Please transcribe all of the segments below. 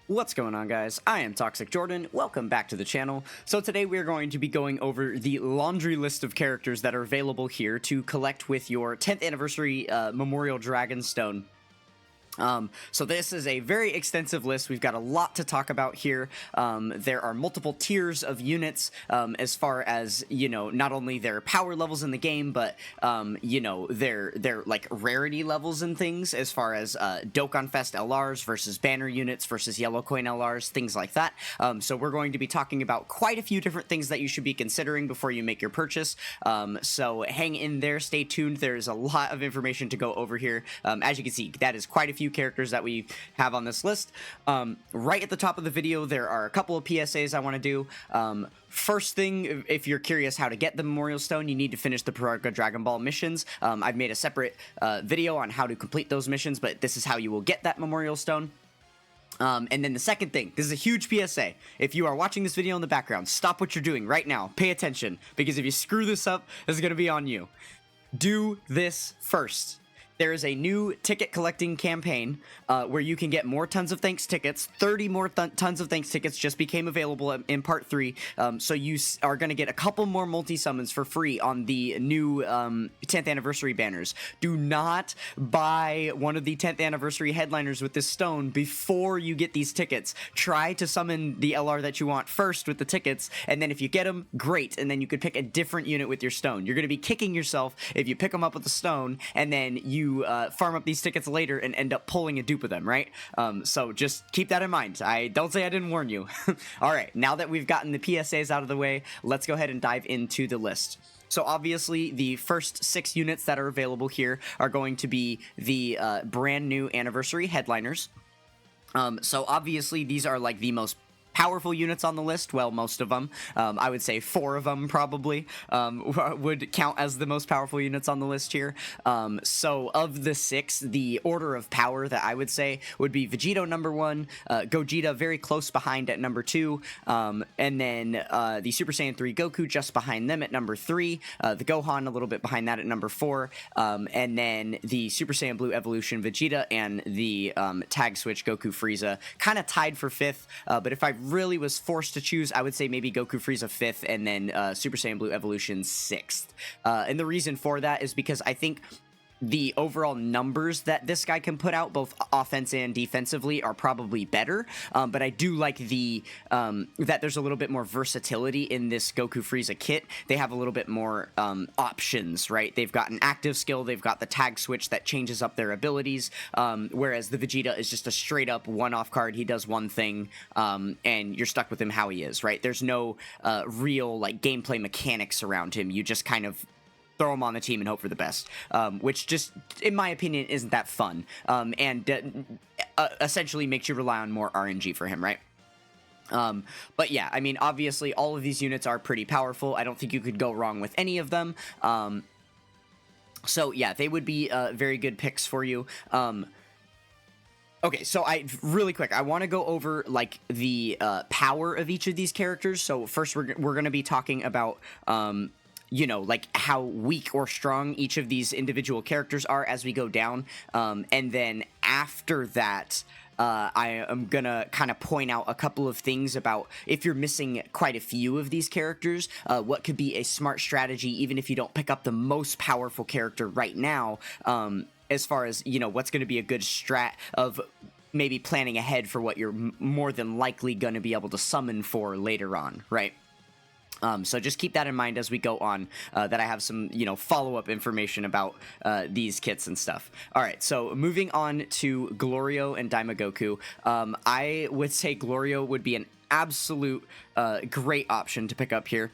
What's going on, guys? I am Toxic Jordan. Welcome back to the channel. So today we're going to be going over the laundry list of characters that are available here to collect with your 10th anniversary Memorial Dragonstone. So this is a very extensive list. We've got a lot to talk about here. There are multiple tiers of units as far as, you know, not only their power levels in the game, but, you know, their like rarity levels and things as far as Dokkan Fest LRs versus banner units versus yellow coin LRs, things like that. So we're going to be talking about quite a few different things that you should be considering before you make your purchase. So hang in there, stay tuned. There's a lot of information to go over here. As you can see, that is quite a few characters that we have on this list. Right at the top of the video, there are a couple of PSAs I want to do. First thing, if you're curious how to get the Memorial Stone, you need to finish the Piroga Dragon Ball missions. I've made a separate video on how to complete those missions, but this is how you will get that Memorial Stone. And then the second thing, this is a huge PSA. If you are watching this video in the background, stop what you're doing right now. Pay attention, because if you screw this up, this is going to be on you. Do this first. There is a new ticket collecting campaign where you can get more Tons of Thanks tickets. 30 more Tons of Thanks tickets just became available in Part 3. So you are going to get a couple more multi-summons for free on the new 10th anniversary banners. Do not buy one of the 10th anniversary headliners with this stone before you get these tickets. Try to summon the LR that you want first with the tickets, and then if you get them, great, and then you could pick a different unit with your stone. You're going to be kicking yourself if you pick them up with the stone, and then you farm up these tickets later and end up pulling a dupe of them, right? So just keep that in mind. Don't say I didn't warn you. Alright, now that we've gotten the PSAs out of the way, let's go ahead and dive into the list. So obviously, the first 6 units that are available here are going to be the brand new anniversary headliners. So obviously, these are like the most powerful units on the list. Well, most of them. I would say 4 of them probably would count as the most powerful units on the list here. So of the 6, the order of power that I would say would be Vegito number 1, Gogeta very close behind at number 2, and then the Super Saiyan 3 Goku just behind them at number 3, the Gohan a little bit behind that at number 4, and then the Super Saiyan Blue Evolution Vegeta and the Tag Switch Goku Frieza kind of tied for 5th, but if I really was forced to choose, I would say maybe Goku Frieza 5th and then Super Saiyan Blue Evolution 6th. And the reason for that is because I think the overall numbers that this guy can put out, both offense and defensively, are probably better. But I do like the that there's a little bit more versatility in this Goku Frieza kit. They have a little bit more options, right? They've got an active skill, they've got the tag switch that changes up their abilities, whereas the Vegeta is just a straight up one-off card. He does one thing, and you're stuck with him how he is, right? There's no real like gameplay mechanics around him. You just kind of throw him on the team and hope for the best, which just, in my opinion, isn't that fun, and essentially makes you rely on more RNG for him, right? But yeah, I mean, obviously, all of these units are pretty powerful. I don't think you could go wrong with any of them. So yeah, they would be very good picks for you. Okay, so really quick, I want to go over like the power of each of these characters. So first, we're going to be talking about you know, like how weak or strong each of these individual characters are as we go down. And then after that, I am gonna kind of point out a couple of things about if you're missing quite a few of these characters, what could be a smart strategy, even if you don't pick up the most powerful character right now, as far as, you know, what's going to be a good strat of maybe planning ahead for what you're more than likely going to be able to summon for later on, right? So just keep that in mind as we go on, that I have some, you know, follow-up information about these kits and stuff. Alright, so moving on to Gorio and Goku. I would say Gorio would be an absolute great option to pick up here.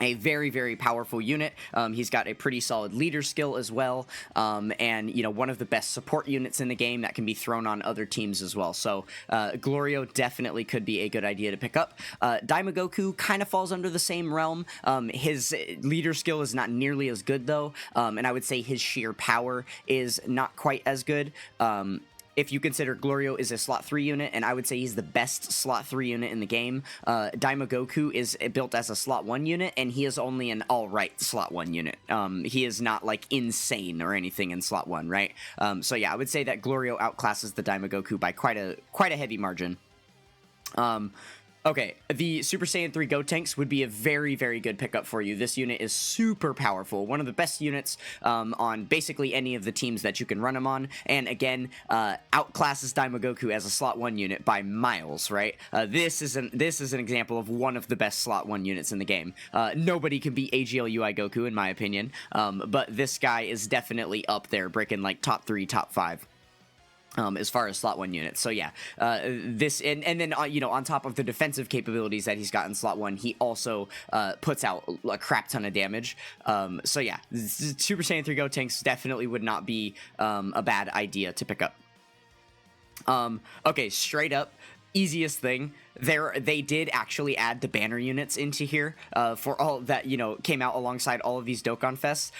A very, very powerful unit. He's got a pretty solid leader skill as well, and, you know, one of the best support units in the game that can be thrown on other teams as well. So, Gorio definitely could be a good idea to pick up. Goku kind of falls under the same realm. His leader skill is not nearly as good, though, and I would say his sheer power is not quite as good. If you consider Gorio is a slot 3 unit, and I would say he's the best slot 3 unit in the game, Goku is built as a slot 1 unit, and he is only an alright slot 1 unit. He is not, like, insane or anything in slot 1, right? So yeah, I would say that Gorio outclasses the Goku by quite a heavy margin. Okay, the Super Saiyan 3 Gotenks would be a very, very good pickup for you. This unit is super powerful, one of the best units on basically any of the teams that you can run him on, and again, outclasses Daimogoku as a slot 1 unit by miles, right? This is an example of one of the best slot 1 units in the game. Nobody can beat AGLUI Goku, in my opinion, but this guy is definitely up there, breaking like top 3, top 5. As far as slot 1 units. So yeah, this and then you know, on top of the defensive capabilities that he's got in slot 1, he also puts out a crap ton of damage. So yeah, Super Saiyan 3 Gotenks definitely would not be a bad idea to pick up. Okay, straight up, easiest thing. They did actually add the banner units into here for all that, you know, came out alongside all of these Dokkan Fests.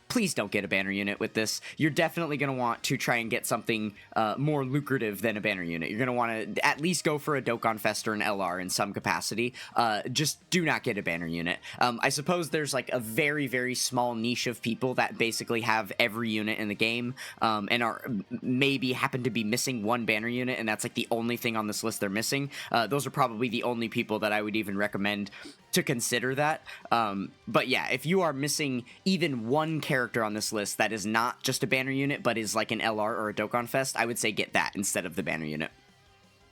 Please don't get a banner unit with this. You're definitely going to want to try and get something more lucrative than a banner unit. You're going to want to at least go for a Dokkan Fest or an LR in some capacity. Just do not get a banner unit. I suppose there's like a very, very small niche of people that basically have every unit in the game and are maybe happen to be missing one banner unit, and that's like the only thing on this list they're missing. Those are probably the only people that I would even recommend to consider that. But yeah, if you are missing even one character on this list that is not just a banner unit, but is like an LR or a Dokkan Fest, I would say get that instead of the banner unit.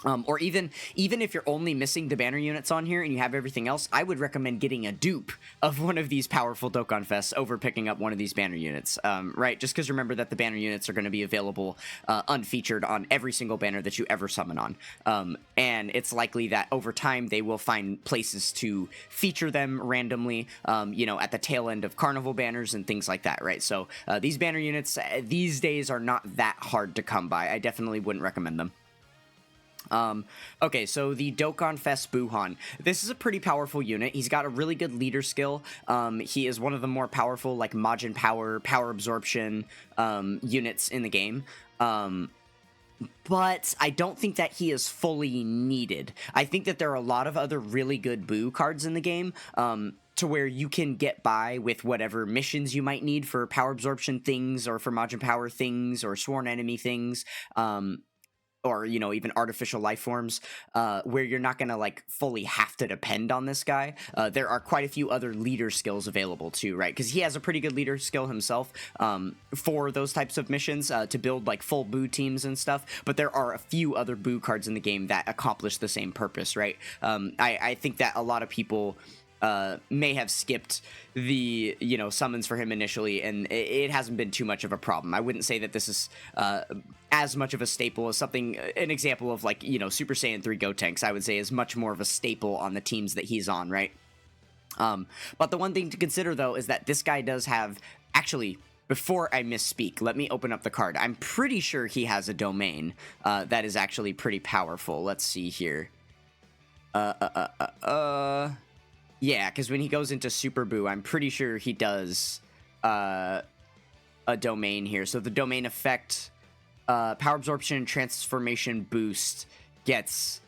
Or even if you're only missing the banner units on here and you have everything else, I would recommend getting a dupe of one of these powerful Dokkan Fests over picking up one of these banner units, right? Just because remember that the banner units are going to be available unfeatured on every single banner that you ever summon on. And it's likely that over time they will find places to feature them randomly, you know, at the tail end of carnival banners and things like that, right? So these banner units these days are not that hard to come by. I definitely wouldn't recommend them. Okay, so the Dokkan Fest Buhan. This is a pretty powerful unit. He's got a really good leader skill. He is one of the more powerful, like, Majin power absorption, units in the game. But I don't think that he is fully needed. I think that there are a lot of other really good Buu cards in the game, to where you can get by with whatever missions you might need for power absorption things, or for Majin power things, or sworn enemy things, or, you know, even artificial life forms, where you're not going to, like, fully have to depend on this guy. There are quite a few other leader skills available, too, right? Because he has a pretty good leader skill himself for those types of missions to build, like, full Buu teams and stuff. But there are a few other Buu cards in the game that accomplish the same purpose, right? I think that a lot of people may have skipped the, you know, summons for him initially, and it hasn't been too much of a problem. I wouldn't say that this is as much of a staple as something, an example of, like, you know, Super Saiyan 3 Gotenks, I would say is much more of a staple on the teams that he's on, right? But the one thing to consider, though, is that this guy does have, actually, before I misspeak, let me open up the card. I'm pretty sure he has a domain that is actually pretty powerful. Let's see here. Yeah, because when he goes into Super Buu, I'm pretty sure he does a domain here. So the domain effect, power absorption and transformation boost gets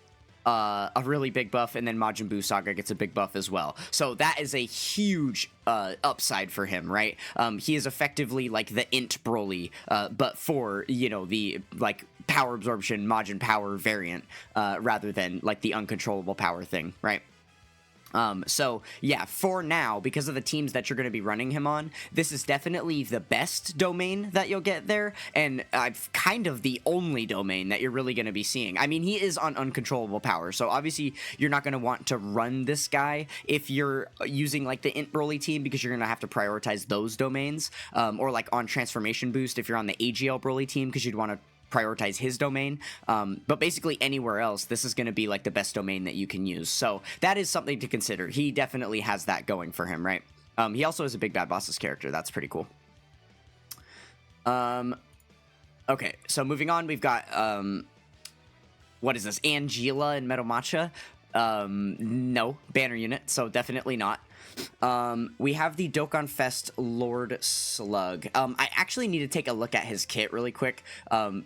a really big buff, and then Majin Buu Saga gets a big buff as well. So that is a huge upside for him, right? He is effectively like the Int Broly, but for, you know, the, like, power absorption Majin power variant, rather than, like, the uncontrollable power thing, right? So yeah, for now, because of the teams that you're going to be running him on, this is definitely the best domain that you'll get there, and kind of the only domain that you're really going to be seeing. I mean, he is on uncontrollable power, so obviously you're not going to want to run this guy if you're using, like, the Int Broly team, because you're going to have to prioritize those domains, or, like, on transformation boost if you're on the AGL Broly team, because you'd want to prioritize his domain, but basically anywhere else, this is going to be, like, the best domain that you can use. So that is something to consider. He definitely has that going for him, right? He also has a Big Bad Boss's character. That's pretty cool. Okay, so moving on, we've got, what is this, Angela and Metal Matcha? No, banner unit, so definitely not. We have the Dokkan Fest Lord Slug. I actually need to take a look at his kit really quick,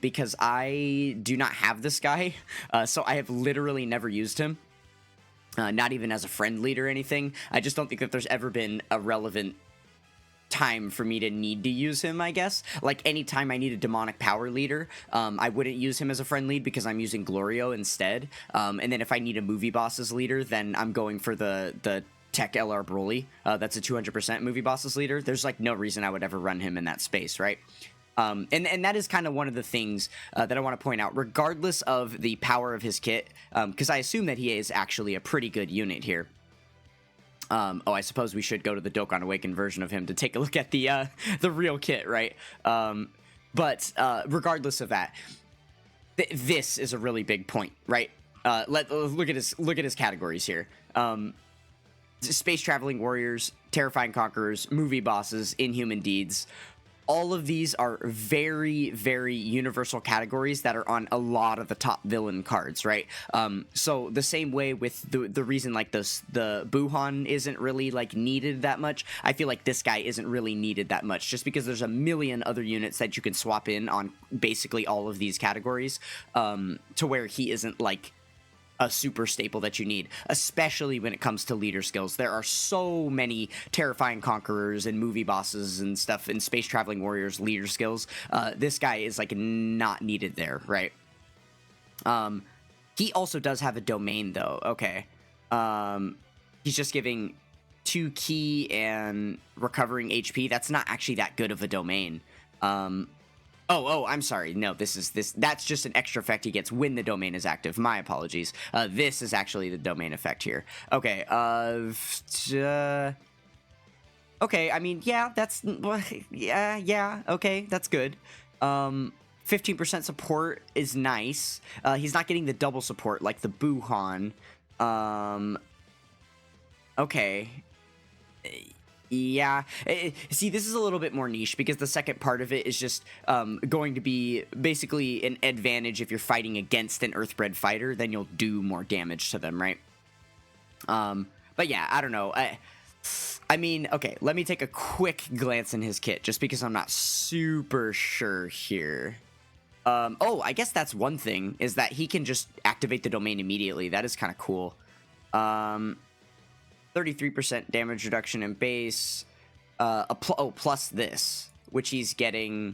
because I do not have this guy, so I have literally never used him. Not even as a friend lead or anything. I just don't think that there's ever been a relevant time for me to need to use him, I guess. Like, anytime I need a demonic power leader, I wouldn't use him as a friend lead because I'm using Gorio instead. And then if I need a movie boss's leader, then I'm going for the Tech LR Broly. That's a 200% movie boss's leader. There's like no reason I would ever run him in that space, right? And that is kind of one of the things that I want to point out, regardless of the power of his kit, because I assume that he is actually a pretty good unit here. Oh, I suppose we should go to the Dokkan Awakened version of him to take a look at the real kit, right? But regardless of that, this is a really big point, right? Look at his categories here. Space traveling warriors, terrifying conquerors, movie bosses, inhuman deeds. All of these are very, very universal categories that are on a lot of the top villain cards, right? So the same way with the reason like the Buhan isn't really like needed that much, I feel like this guy isn't really needed that much, just because there's a million other units that you can swap in on basically all of these categories, to where he isn't like a super staple that you need, especially when it comes to leader skills. There are so many terrifying conquerors and movie bosses and stuff and space traveling warriors leader skills. This guy is like not needed there, right? He also does have a domain though. Okay. He's just giving 2 key and recovering HP. That's not actually that good of a domain. Oh, I'm sorry. No, that's just an extra effect he gets when the domain is active. My apologies. This is actually the domain effect here. Okay, okay, I mean, yeah, yeah, okay, that's good. 15% support is nice. He's not getting the double support like the Buhan. Okay. Yeah, see, this is a little bit more niche because the second part of it is just going to be basically an advantage if you're fighting against an Earthbred fighter, then you'll do more damage to them, right? But yeah, I don't know. I mean, okay, let me take a quick glance in his kit just because I'm not super sure here. Oh, I guess that's one thing, is that he can just activate the domain immediately. That is kind of cool. 33% damage reduction in base, plus this, which he's getting,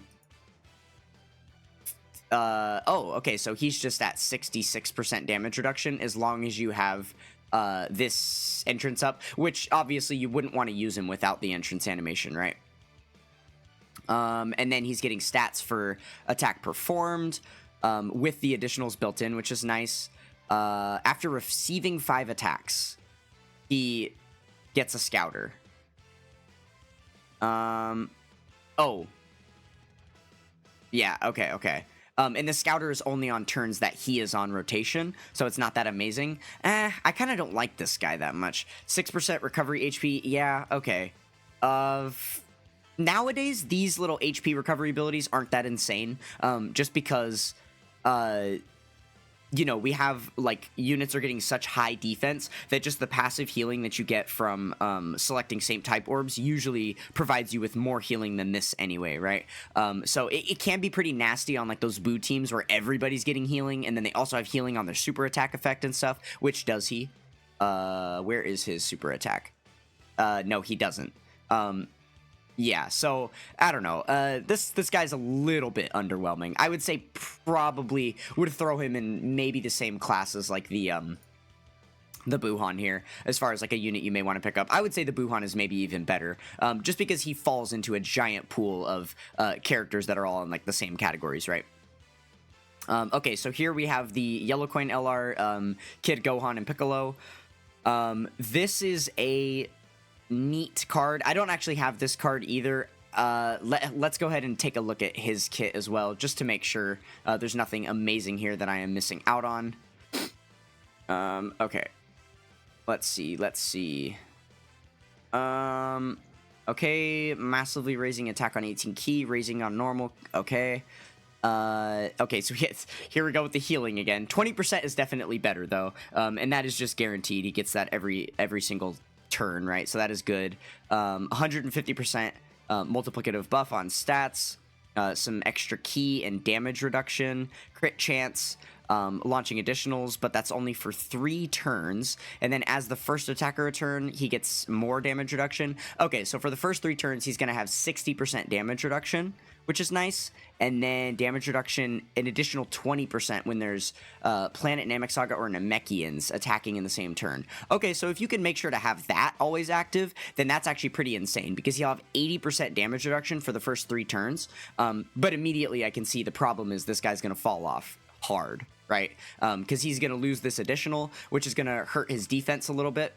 okay, so he's just at 66% damage reduction as long as you have, this entrance up, which obviously you wouldn't want to use him without the entrance animation, right? And then he's getting stats for attack performed, with the additionals built in, which is nice. After receiving 5 attacks, he gets a scouter. Oh. Yeah, okay. And the scouter is only on turns that he is on rotation, so it's not that amazing. I kind of don't like this guy that much. 6% recovery HP, yeah, okay. Nowadays, these little HP recovery abilities aren't that insane, just because, you know, we have, like, units are getting such high defense that just the passive healing that you get from selecting same type orbs usually provides you with more healing than this anyway, right? So it can be pretty nasty on, like, those Buu teams where everybody's getting healing, and then they also have healing on their super attack effect and stuff, which does he? Where is his super attack? No, he doesn't. Yeah, so, I don't know, this guy's a little bit underwhelming. I would say probably would throw him in maybe the same class as, like, the Buhan here, as far as, like, a unit you may want to pick up. I would say the Buhan is maybe even better, just because he falls into a giant pool of characters that are all in, like, the same categories, right? Okay, so here we have the Yellow Coin LR, Kid Gohan and Piccolo. This is a neat card. I don't actually have this card either. Let's go ahead and take a look at his kit as well, just to make sure there's nothing amazing here that I am missing out on. Okay. Let's see. Okay, massively raising attack on 18 key, raising on normal. Okay. Okay, so here we go with the healing again. 20% is definitely better though, and that is just guaranteed. He gets that every single turn, right? So that is good. 150% multiplicative buff on stats, some extra key and damage reduction, crit chance, launching additionals, but that's only for 3 turns. And then as the first attacker return, he gets more damage reduction. Okay, so for the first 3 turns, he's going to have 60% damage reduction, which is nice. And then damage reduction, an additional 20% when there's Planet Namek Saga or Namekians attacking in the same turn. Okay, so if you can make sure to have that always active, then that's actually pretty insane, because he'll have 80% damage reduction for the first 3 turns. But immediately I can see the problem is this guy's going to fall off hard, right? Because he's going to lose this additional, which is going to hurt his defense a little bit.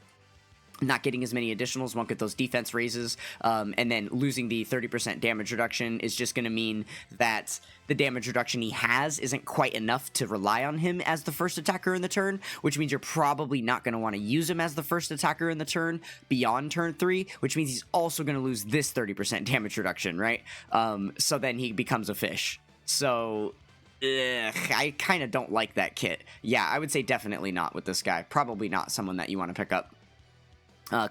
Not getting as many additionals won't get those defense raises, and then losing the 30% damage reduction is just going to mean that the damage reduction he has isn't quite enough to rely on him as the first attacker in the turn, which means you're probably not going to want to use him as the first attacker in the turn beyond turn 3, which means he's also going to lose this 30% damage reduction, right? So then he becomes a fish. So I kind of don't like that kit. Yeah, I would say definitely not with this guy. Probably not someone that you want to pick up.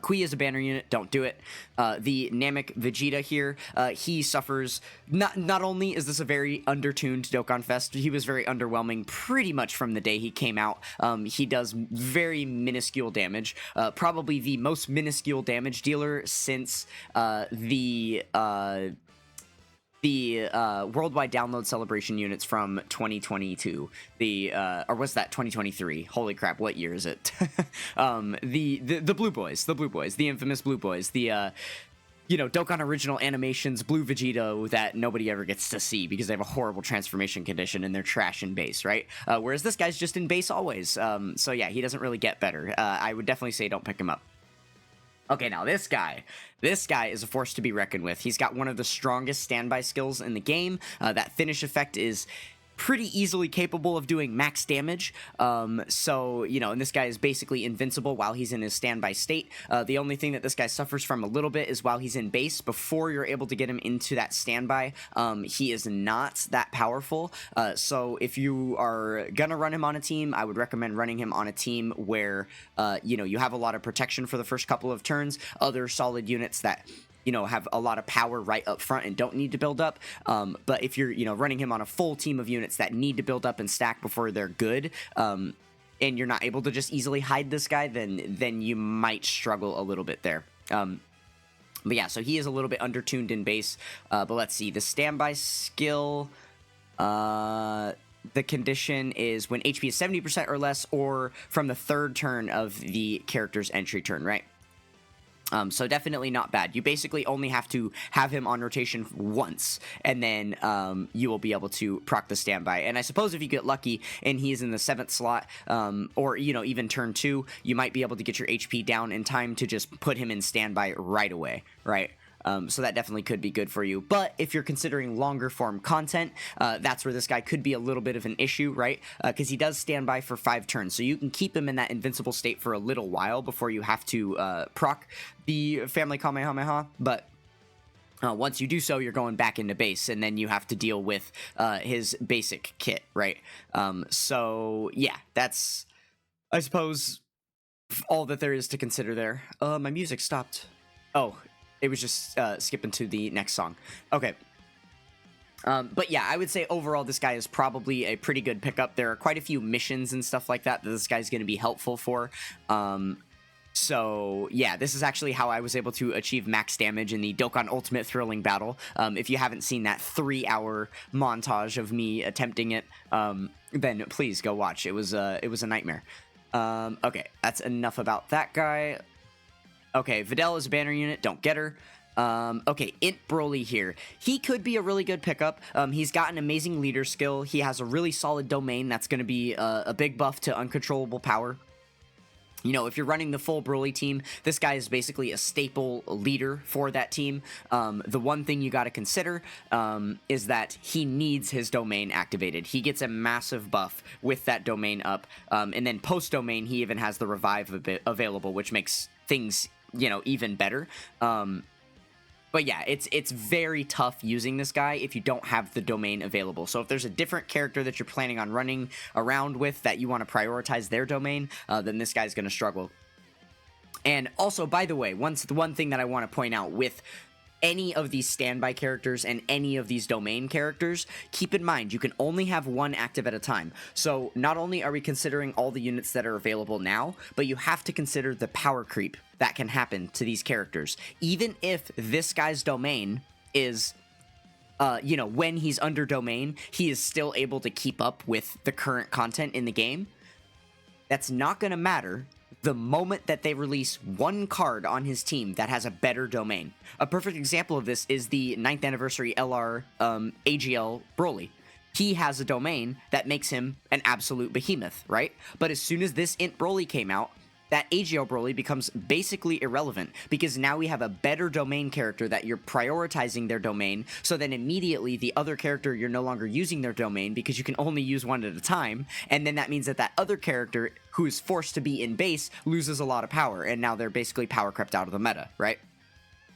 Kui is a banner unit, don't do it. The Namek Vegeta here, he suffers, not only is this a very undertuned Dokkan Fest, he was very underwhelming pretty much from the day he came out. He does very minuscule damage, probably the most minuscule damage dealer since the worldwide download celebration units from 2022, or was that 2023? Holy crap, what year is it? The Blue Boys, the infamous Blue Boys, the Dokkan Original Animations Blue Vegito that nobody ever gets to see because they have a horrible transformation condition and they're trash in base, right? Whereas this guy's just in base always. So yeah, he doesn't really get better. I would definitely say don't pick him up. Okay, now this guy is a force to be reckoned with. He's got one of the strongest standby skills in the game. That finish effect is pretty easily capable of doing max damage. So, and this guy is basically invincible while he's in his standby state. The only thing that this guy suffers from a little bit is while he's in base, before you're able to get him into that standby, he is not that powerful. So if you are gonna run him on a team, I would recommend running him on a team where, you have a lot of protection for the first couple of turns, other solid units that have a lot of power right up front and don't need to build up. But if you're, running him on a full team of units that need to build up and stack before they're good, and you're not able to just easily hide this guy, then you might struggle a little bit there. But yeah, so he is a little bit undertuned in base. But let's see, the standby skill, the condition is when HP is 70% or less, or from the 3rd turn of the character's entry turn, right? So definitely not bad. You basically only have to have him on rotation once, and then you will be able to proc the standby. And I suppose if you get lucky and he is in the 7th slot, or even turn 2, you might be able to get your HP down in time to just put him in standby right away, right? So that definitely could be good for you. But if you're considering longer form content, that's where this guy could be a little bit of an issue, right? Because he does stand by for 5 turns. So you can keep him in that invincible state for a little while before you have to proc the family Kamehameha. But once you do so, you're going back into base, and then you have to deal with his basic kit, right? So yeah, that's, I suppose, all that there is to consider there. My music stopped. Oh, it was just skipping to the next song. Okay. But yeah, I would say overall this guy is probably a pretty good pickup. There are quite a few missions and stuff like that this guy's going to be helpful for. So yeah, this is actually how I was able to achieve max damage in the Dokkan Ultimate Thrilling Battle. If you haven't seen that 3-hour montage of me attempting it, then please go watch. It was a nightmare. Okay, that's enough about that guy. Okay, Videl is a banner unit, don't get her. Okay, Int Broly here. He could be a really good pickup. He's got an amazing leader skill. He has a really solid domain that's going to be a big buff to uncontrollable power. If you're running the full Broly team, this guy is basically a staple leader for that team. The one thing you got to consider is that he needs his domain activated. He gets a massive buff with that domain up. And then post-domain, he even has the revive available, which makes things, even better. But yeah, it's very tough using this guy if you don't have the domain available. So if there's a different character that you're planning on running around with that you want to prioritize their domain, then this guy's going to struggle. And also, by the way, the one thing that I want to point out with any of these standby characters and any of these domain characters, keep in mind you can only have one active at a time. So not only are we considering all the units that are available now, but you have to consider the power creep that can happen to these characters. Even if this guy's domain is, you know, when he's under domain, he is still able to keep up with the current content in the game. That's not going to matter the moment that they release one card on his team that has a better domain. A perfect example of this is the 9th anniversary LR AGL Broly. He has a domain that makes him an absolute behemoth, right? But as soon as this Int Broly came out, that AGL Broly becomes basically irrelevant, because now we have a better domain character that you're prioritizing their domain, so then immediately the other character, you're no longer using their domain because you can only use one at a time, and then that means that that other character who is forced to be in base loses a lot of power, and now they're basically power crept out of the meta, right?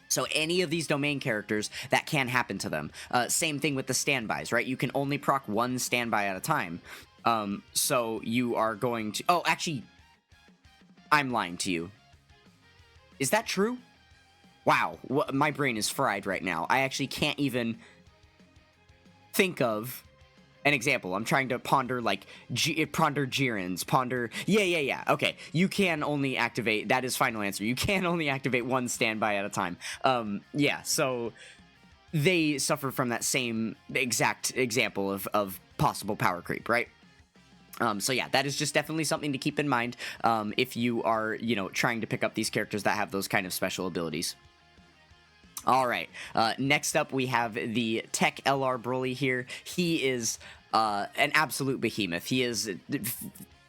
So any of these domain characters, that can happen to them. Same thing with the standbys, right? You can only proc one standby at a time. So you are going to... Oh, actually... I'm lying to you. Is that true? Wow, my brain is fried right now. I actually can't even think of an example. I'm trying to ponder, like, ponder Jiren's, ponder... Yeah, okay. You can only activate... That is final answer. You can only activate one standby at a time. Yeah, so they suffer from that same exact example of possible power creep, right? So yeah, that is just definitely something to keep in mind if you are, you know, trying to pick up these characters that have those kind of special abilities. Alright, next up we have the Tech LR Broly here. He is an absolute behemoth. He is,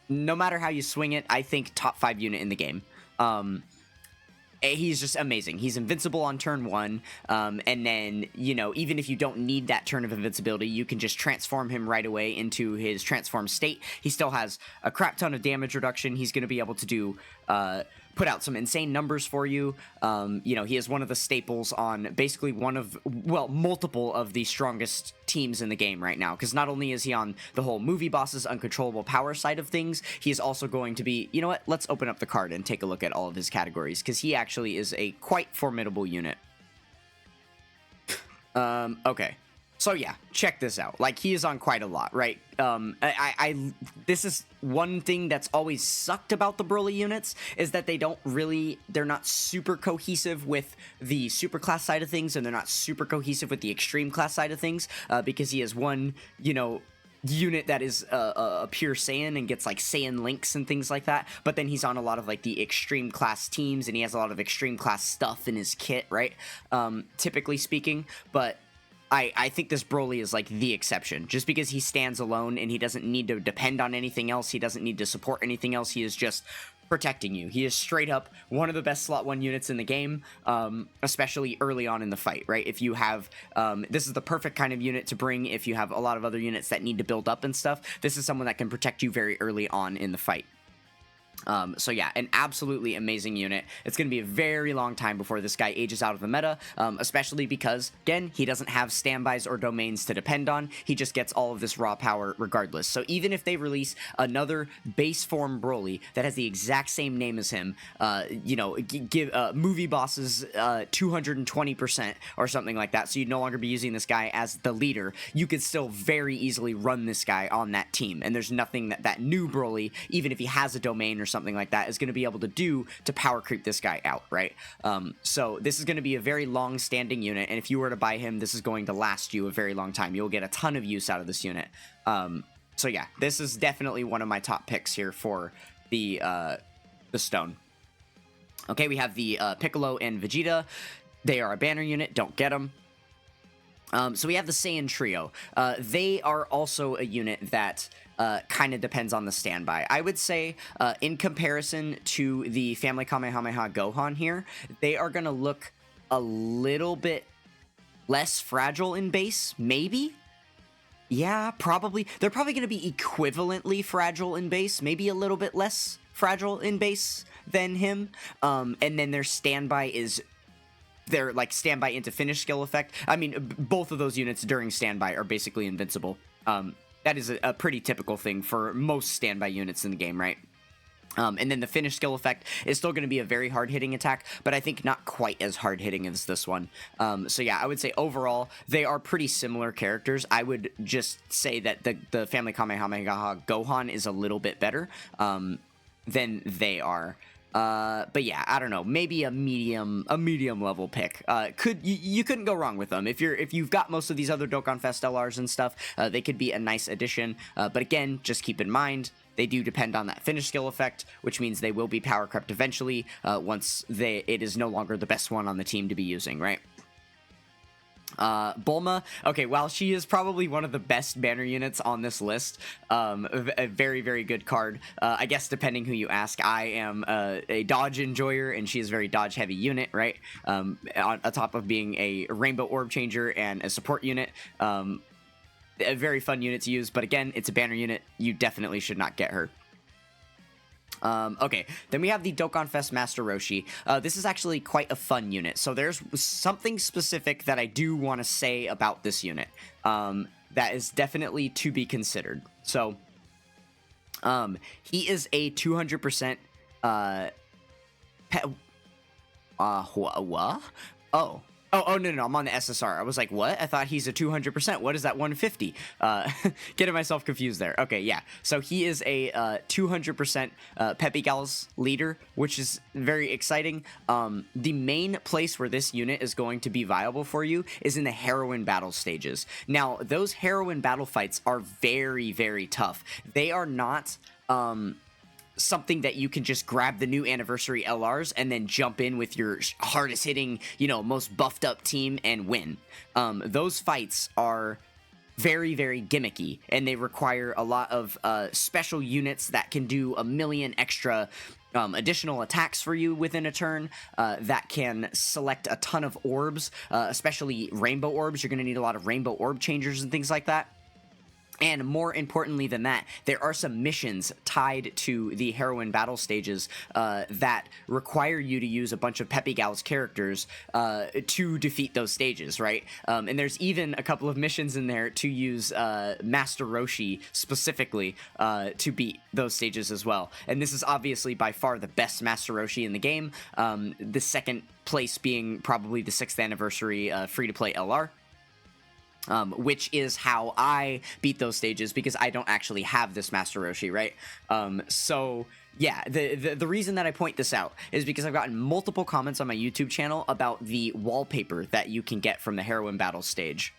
no matter how you swing it, I think top 5 unit in the game. He's just amazing. He's invincible on turn 1, and then, you know, even if you don't need that turn of invincibility, you can just transform him right away into his transformed state. He still has a crap ton of damage reduction. He's going to be able to do, put out some insane numbers for you. You know, he is one of the staples on basically one of, well, multiple of the strongest teams in the game right now, because not only is he on the whole movie boss's uncontrollable power side of things, he is also going to be, you know what, let's open up the card and take a look at all of his categories, because he actually is a quite formidable unit. Okay. So yeah, check this out. Like, he is on quite a lot, right? This is one thing that's always sucked about the Broly units, is that they're not super cohesive with the super class side of things, and they're not super cohesive with the extreme class side of things, because he has one, you know, unit that is a pure Saiyan and gets like Saiyan links and things like that, but then he's on a lot of like the extreme class teams, and he has a lot of extreme class stuff in his kit, right? Typically speaking, but I think this Broly is like the exception, just because he stands alone and he doesn't need to depend on anything else. He doesn't need to support anything else. He is just protecting you. He is straight up one of the best slot 1 units in the game, especially early on in the fight, right? If you have, this is the perfect kind of unit to bring if you have a lot of other units that need to build up and stuff. This is someone that can protect you very early on in the fight. So yeah, an absolutely amazing unit. It's going to be a very long time before this guy ages out of the meta, especially because, again, he doesn't have standbys or domains to depend on. He just gets all of this raw power regardless. So even if they release another base form Broly that has the exact same name as him, you know, give movie bosses 220% or something like that, so you'd no longer be using this guy as the leader, you could still very easily run this guy on that team, and there's nothing that new Broly, even if he has a domain or something like that, is going to be able to do to power creep this guy out, right? So this is going to be a very long-standing unit, and if you were to buy him, this is going to last you a very long time. You'll get a ton of use out of this unit. So yeah, this is definitely one of my top picks here for the stone. Okay, we have the Piccolo and Vegeta. They are a banner unit. Don't get them. So we have the Saiyan Trio. They are also a unit that kind of depends on the standby. I would say, in comparison to the Family Kamehameha Gohan here, they are going to look a little bit less fragile in base, maybe? Yeah, probably. They're probably going to be equivalently fragile in base, maybe a little bit less fragile in base than him. And then their standby is... their like standby into finish skill effect. I mean, both of those units during standby are basically invincible. That is a pretty typical thing for most standby units in the game, right? And then the finish skill effect is still going to be a very hard-hitting attack, but I think not quite as hard-hitting as this one. So yeah, I would say overall, they are pretty similar characters. I would just say that the Family Kamehameha Gohan is a little bit better than they are. But yeah, I don't know, maybe a medium level pick. You couldn't go wrong with them. If you've got most of these other Dokkan Fest LRs and stuff, they could be a nice addition. But again, just keep in mind, they do depend on that finish skill effect, which means they will be power crept eventually, once it is no longer the best one on the team to be using, right? Bulma, okay, while she is probably one of the best banner units on this list, a very, very good card. I guess depending who you ask, I am a dodge enjoyer, and she is a very dodge heavy unit, right? On top of being a rainbow orb changer and a support unit. A very fun unit to use, but again, it's a banner unit. You definitely should not get her. Okay, then we have the Dokkan Fest Master Roshi. This is actually quite a fun unit. So there's something specific that I do want to say about this unit that is definitely to be considered. So he is a 200% what? Oh, no, I'm on the SSR. I was like, what? I thought he's a 200%. What is that 150? Getting myself confused there. Okay, yeah. So he is a 200% Peppy Gals leader, which is very exciting. The main place where this unit is going to be viable for you is in the heroine battle stages. Now, those heroine battle fights are very, very tough. They are not something that you can just grab the new anniversary LRs and then jump in with your hardest hitting, most buffed up team and win. Those fights are very, very gimmicky, and they require a lot of special units that can do a million extra additional attacks for you within a turn, that can select a ton of orbs, especially rainbow orbs. You're going to need a lot of rainbow orb changers and things like that. And more importantly than that, there are some missions tied to the heroine battle stages that require you to use a bunch of Peppy Gals characters to defeat those stages, right? And there's even a couple of missions in there to use Master Roshi specifically to beat those stages as well. And this is obviously by far the best Master Roshi in the game, the second place being probably the 6th anniversary free-to-play LR. Which is how I beat those stages, because I don't actually have this Master Roshi, right? So yeah, the reason that I point this out is because I've gotten multiple comments on my YouTube channel about the wallpaper that you can get from the heroine battle stage.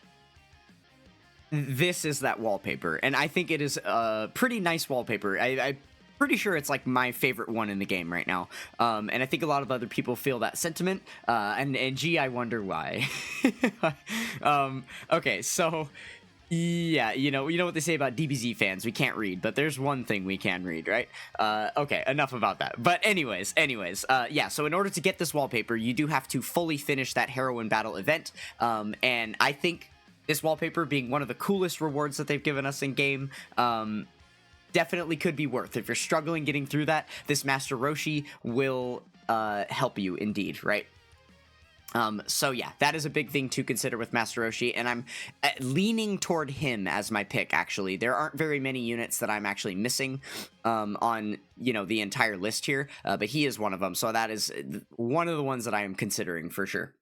This is that wallpaper, and I think it is a pretty nice wallpaper. I pretty sure it's like my favorite one in the game right now, and I think a lot of other people feel that sentiment, and gee, I wonder why. Okay, so yeah, you know what they say about DBZ fans, we can't read, but there's one thing we can read, right? Okay, enough about that. But anyways, yeah, so in order to get this wallpaper, you do have to fully finish that heroine battle event, and I think this wallpaper, being one of the coolest rewards that they've given us in game, definitely could be worth. If you're struggling getting through that, this Master Roshi will help you indeed, right? So yeah, that is a big thing to consider with Master Roshi, and I'm leaning toward him as my pick, actually. There aren't very many units that I'm actually missing on, the entire list here, but he is one of them, so that is one of the ones that I am considering for sure.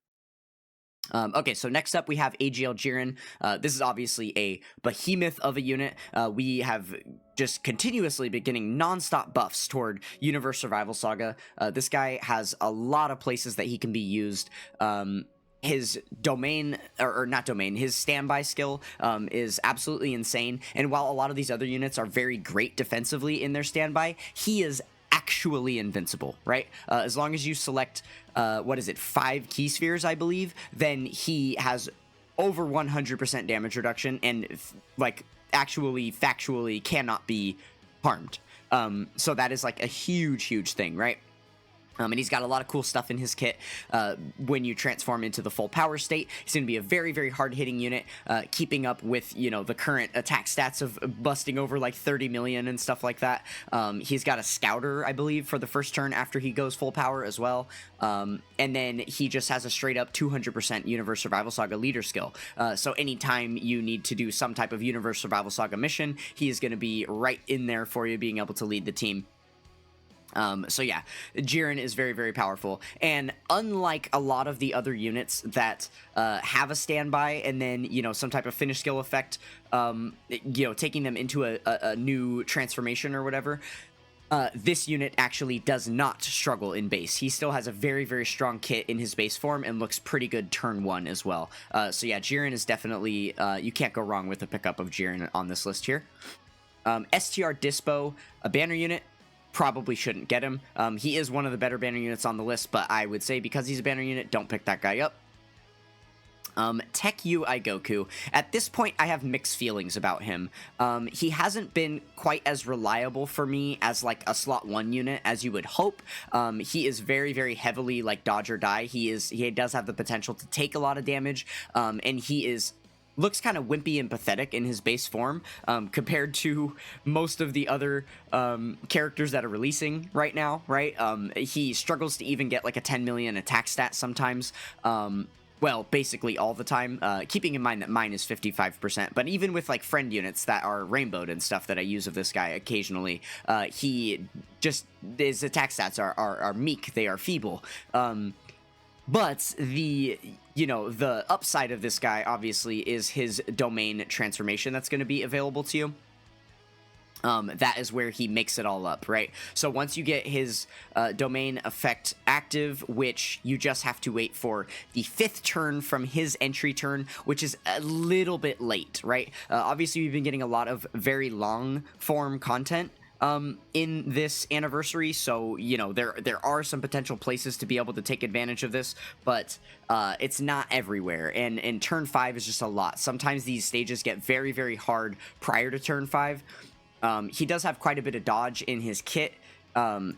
Okay, so next up we have AGL Jiren. This is obviously a behemoth of a unit. We have just continuously been getting non-stop buffs toward Universe Survival Saga. This guy has a lot of places that he can be used. His domain, or not domain, his standby skill is absolutely insane. And while a lot of these other units are very great defensively in their standby, he is actually invincible, right? As long as you select, 5 key spheres, I believe, then he has over 100% damage reduction and, actually, factually cannot be harmed. So that is, a huge thing, right? And he's got a lot of cool stuff in his kit when you transform into the full power state. He's going to be a very, very hard-hitting unit, keeping up with, the current attack stats of busting over, 30 million and stuff like that. He's got a Scouter, I believe, for the first turn after he goes full power as well. And then he just has a straight-up 200% Universe Survival Saga leader skill. So anytime you need to do some type of Universe Survival Saga mission, he is going to be right in there for you, being able to lead the team. So yeah, Jiren is very, very powerful, and unlike a lot of the other units that have a standby and then, you know, some type of finish skill effect, you know, taking them into a new transformation or whatever, this unit actually does not struggle in base. He still has a very, very strong kit in his base form and looks pretty good turn 1 as well. So yeah, Jiren is definitely, you can't go wrong with the pickup of Jiren on this list here. STR Dispo, a banner unit. Probably shouldn't get him. He is one of the better banner units on the list, but I would say because he's a banner unit, don't pick that guy up. Tech UI Goku. At this point, I have mixed feelings about him. He hasn't been quite as reliable for me as like a slot 1 unit as you would hope. He is very, very heavily like dodge or die. He does have the potential to take a lot of damage, and looks kind of wimpy and pathetic in his base form compared to most of the other characters that are releasing right now, right? He struggles to even get like a 10 million attack stat sometimes. Well, basically all the time, keeping in mind that mine is 55%, but even with like friend units that are rainbowed and stuff that I use of this guy occasionally, his attack stats are meek, they are feeble. But the upside of this guy, obviously, is his domain transformation that's going to be available to you. That is where he makes it all up, right? So once you get his domain effect active, which you just have to wait for the 5th turn from his entry turn, which is a little bit late, right? Obviously, we've been getting a lot of very long form content in this anniversary, so you know there are some potential places to be able to take advantage of this, but it's not everywhere, and turn 5 is just a lot. Sometimes these stages get very, very hard prior to turn 5. He does have quite a bit of dodge in his kit, you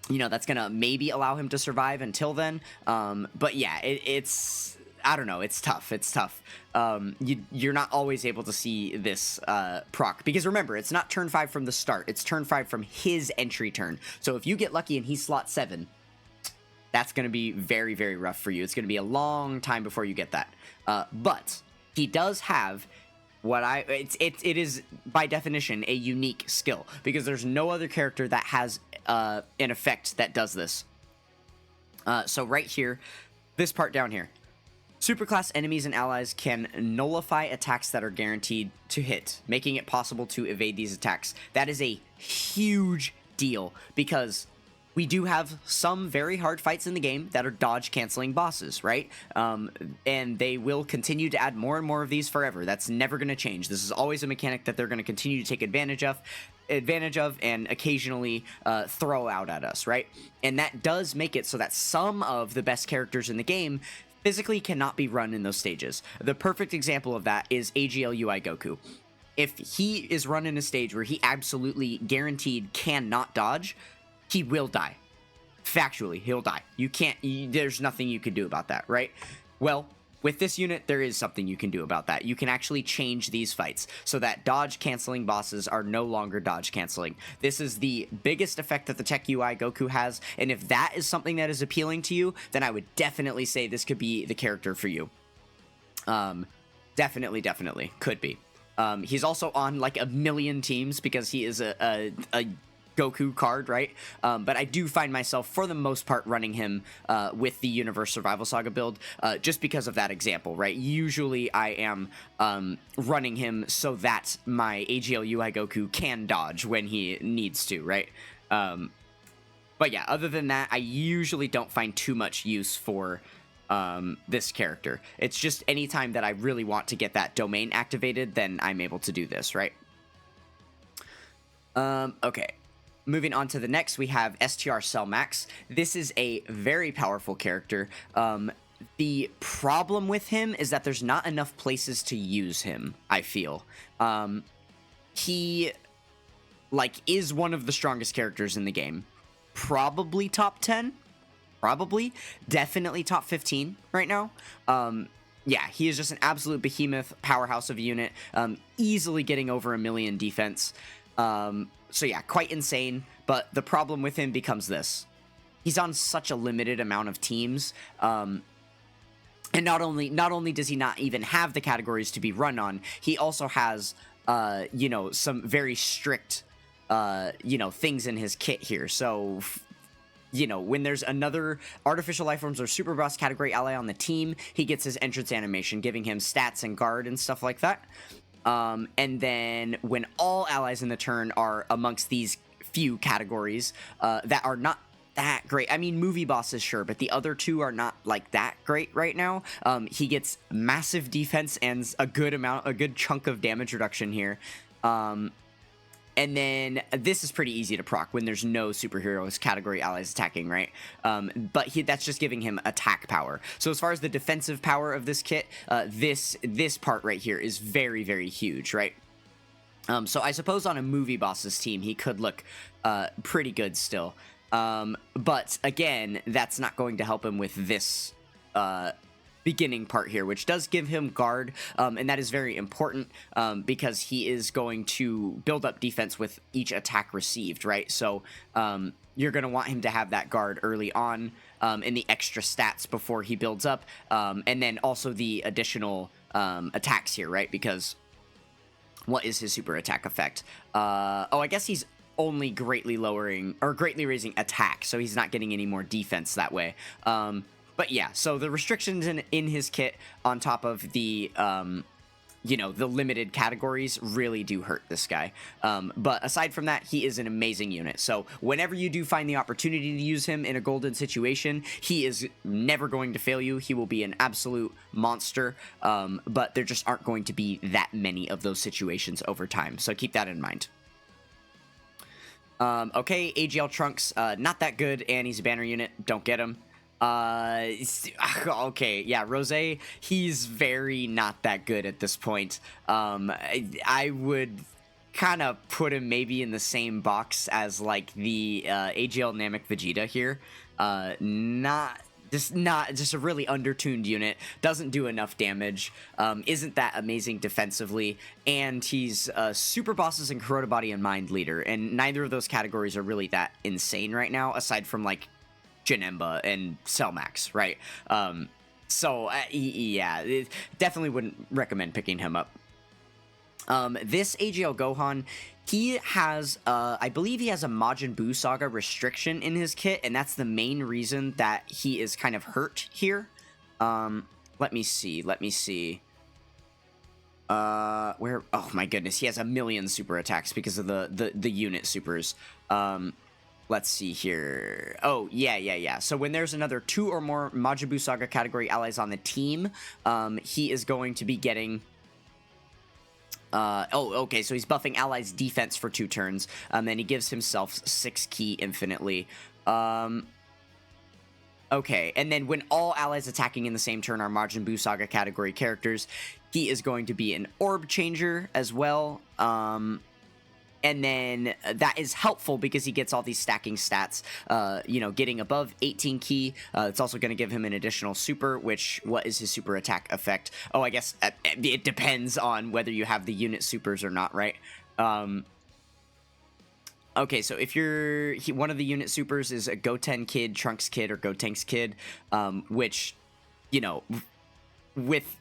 know, that's gonna maybe allow him to survive until then, but yeah, it's I don't know, it's tough. You're not always able to see this proc, because remember, it's not turn 5 from the start, it's turn 5 from his entry turn. So if you get lucky and he's slot 7, that's going to be very, very rough for you. It's going to be a long time before you get that. But he does have it is by definition a unique skill, because there's no other character that has an effect that does this. So right here, this part down here. Superclass enemies and allies can nullify attacks that are guaranteed to hit, making it possible to evade these attacks. That is a huge deal, because we do have some very hard fights in the game that are dodge canceling bosses, right? And they will continue to add more and more of these forever. That's never going to change. This is always a mechanic that they're going to continue to take advantage of and occasionally throw out at us, right? And that does make it so that some of the best characters in the game physically cannot be run in those stages. The perfect example of that is AGL UI Goku. If he is run in a stage where he absolutely guaranteed cannot dodge, he will die. Factually, he'll die. There's nothing you can do about that, right? Well, with this unit, there is something you can do about that. You can actually change these fights so that dodge canceling bosses are no longer dodge canceling. This is the biggest effect that the Tech UI Goku has, and if that is something that is appealing to you, then I would definitely say this could be the character for you. Definitely could be. He's also on like a million teams because he is a Goku card, right? But I do find myself, for the most part, running him with the Universe Survival Saga build, just because of that example, right? Usually I am running him so that my AGL UI Goku can dodge when he needs to, right? But yeah, other than that, I usually don't find too much use for this character. It's just anytime that I really want to get that domain activated, then I'm able to do this, right? Okay. Moving on to the next, we have Str Cell Max. This is a very powerful character. The problem with him is that there's not enough places to use him, I feel. He, is one of the strongest characters in the game. Probably top 10. Probably. Definitely top 15 right now. Yeah, he is just an absolute behemoth powerhouse of a unit. Easily getting over 1 million defense. So yeah, quite insane, but the problem with him becomes this. He's on such a limited amount of teams, and not only does he not even have the categories to be run on, he also has, some very strict you know, things in his kit here. So, you know, when there's another artificial life forms or super boss category ally on the team, he gets his entrance animation, giving him stats and guard and stuff like that. And then when all allies in the turn are amongst these few categories that are not that great. I mean, movie bosses, sure, but the other two are not like that great right now. He gets massive defense and a good chunk of damage reduction here. And then this is pretty easy to proc when there's no superheroes category allies attacking, right? But that's just giving him attack power. So as far as the defensive power of this kit, this part right here is very, very huge, right? So I suppose on a movie boss's team, he could look pretty good still. But again, that's not going to help him with this beginning part here, which does give him guard, and that is very important because he is going to build up defense with each attack received, right? So you're going to want him to have that guard early on in the extra stats before he builds up, and then also the additional attacks here, right? Because what is his super attack effect? Oh, I guess he's only greatly raising attack, so he's not getting any more defense that way. But yeah, so the restrictions in his kit on top of the, you know, the limited categories really do hurt this guy. But aside from that, he is an amazing unit. So whenever you do find the opportunity to use him in a golden situation, he is never going to fail you. He will be an absolute monster, but there just aren't going to be that many of those situations over time. So keep that in mind. Okay, AGL Trunks, not that good, and he's a banner unit. Don't get him. Okay, yeah, Rose, he's very not that good at this point. I would kind of put him maybe in the same box as, like, the AGL Namek Vegeta here. Just a really undertuned unit, doesn't do enough damage, isn't that amazing defensively, and he's Super Bosses and Kuroda Body and Mind Leader, and neither of those categories are really that insane right now, aside from, like, Janemba and Cell Max, right? So, yeah, definitely wouldn't recommend picking him up. This AGL Gohan, he has, I believe he has a Majin Buu Saga restriction in his kit, and that's the main reason that he is kind of hurt here. Let me see. Where, oh my goodness, he has a million super attacks because of the unit supers. Let's see here. Oh, yeah. So when there's another 2 or more Majin Buu Saga category allies on the team, he is going to be getting... okay, so he's buffing allies' defense for 2 turns, and then he gives himself 6 ki infinitely. Okay, and then when all allies attacking in the same turn are Majin Buu Saga category characters, he is going to be an orb changer as well. And then that is helpful because he gets all these stacking stats, you know, getting above 18 ki. It's also going to give him an additional super, which, what is his super attack effect? Oh, I guess it depends on whether you have the unit supers or not, right? Okay, so if one of the unit supers is a Goten Kid, Trunks Kid, or Gotenks Kid, which, you know, with...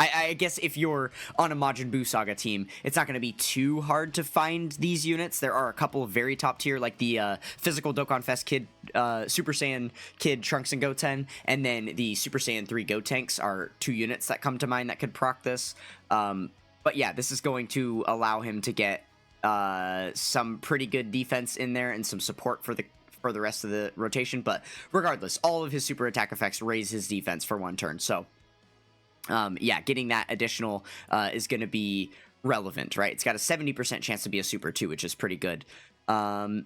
I guess if you're on a Majin Buu Saga team, it's not going to be too hard to find these units. There are a couple of very top tier, like the Physical Dokkan Fest Kid, Super Saiyan Kid, Trunks and Goten, and then the Super Saiyan 3 Gotenks are 2 units that come to mind that could proc this. But yeah, this is going to allow him to get some pretty good defense in there and some support for the rest of the rotation. But regardless, all of his super attack effects raise his defense for 1 turn. So yeah, getting that additional is going to be relevant, right? It's got a 70% chance to be a super too, which is pretty good. And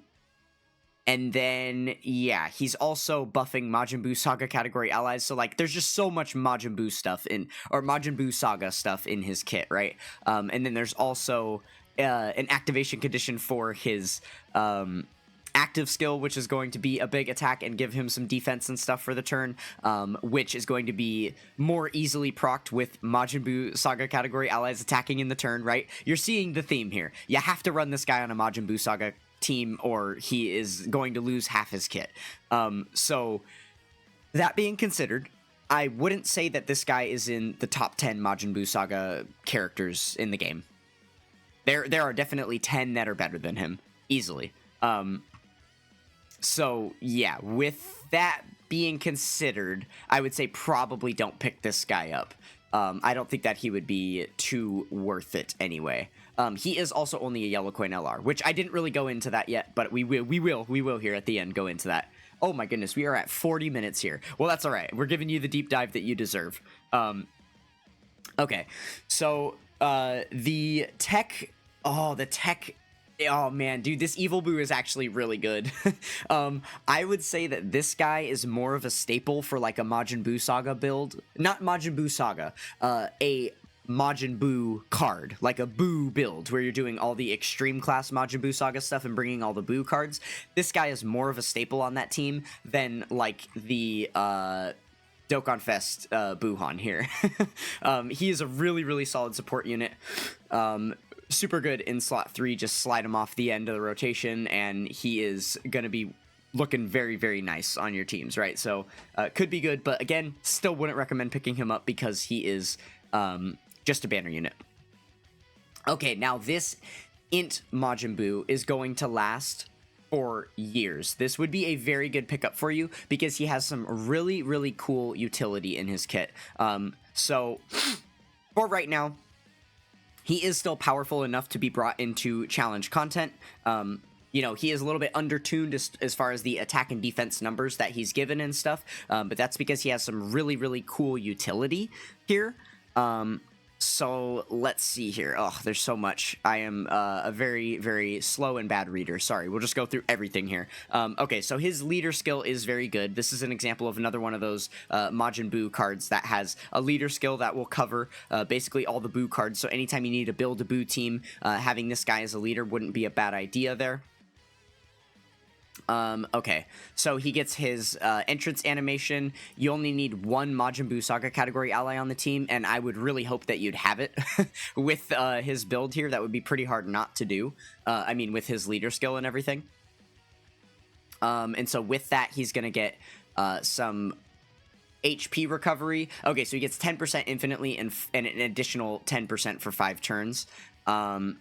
then, yeah, he's also buffing Majin Buu Saga category allies. So, like, there's just so much Majin Buu stuff Majin Buu Saga stuff in his kit, right? And then there's also an activation condition for his active skill, which is going to be a big attack and give him some defense and stuff for the turn, which is going to be more easily procced with Majin Buu Saga category allies attacking in the turn, right? You're seeing the theme here. You have to run this guy on a Majin Buu Saga team or he is going to lose half his kit. So that being considered, I wouldn't say that this guy is in the top 10 Majin Buu Saga characters in the game. There are definitely 10 that are better than him. easily. So yeah, with that being considered, I would say probably don't pick this guy up. I don't think that he would be too worth it anyway. He is also only a yellow coin LR, which I didn't really go into that yet, but we will here at the end go into that. Oh my goodness, we are at 40 minutes here. Well, that's all right. We're giving you the deep dive that you deserve. Okay, so the tech. Oh man, dude, this Evil Buu is actually really good. I would say that this guy is more of a staple for like a Majin Buu Saga build. Not Majin Buu Saga, a Majin Buu card, like a Buu build, where you're doing all the extreme class Majin Buu Saga stuff and bringing all the Buu cards. This guy is more of a staple on that team than like the Dokkan Fest Buhan here. He is a really, really solid support unit. Super good in slot 3, just slide him off the end of the rotation, and he is going to be looking very, very nice on your teams, right? So, could be good, but again, still wouldn't recommend picking him up because he is just a banner unit. Okay, now this Int Majin Buu is going to last for years. This would be a very good pickup for you because he has some really, really cool utility in his kit. So, for right now, he is still powerful enough to be brought into challenge content. You know, he is a little bit undertuned as far as the attack and defense numbers that he's given and stuff, but that's because he has some really, really cool utility here. So let's see here. Oh, there's so much. I am a very, very slow and bad reader. Sorry, we'll just go through everything here. Okay, so his leader skill is very good. This is an example of another one of those Majin Buu cards that has a leader skill that will cover basically all the Buu cards. So anytime you need to build a Buu team, having this guy as a leader wouldn't be a bad idea there. Okay, so he gets his entrance animation. You only need one Majin Buu Saga category ally on the team, and I would really hope that you'd have it with his build here. That would be pretty hard not to do. I mean, with his leader skill and everything. And so with that, he's going to get some HP recovery. Okay, so he gets 10% infinitely and an additional 10% for 5 turns. And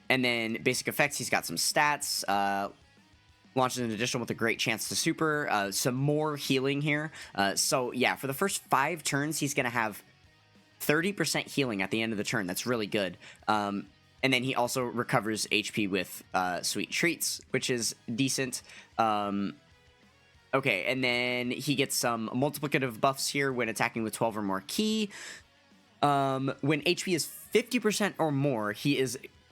then basic effects, he's got some stats. Launches an additional with a great chance to super. Some more healing here. So yeah, for the first 5 turns, he's going to have 30% healing at the end of the turn. That's really good. And then he also recovers HP with Sweet Treats, which is decent. Okay, and then he gets some multiplicative buffs here when attacking with 12 or more ki. When HP is 50% or more, he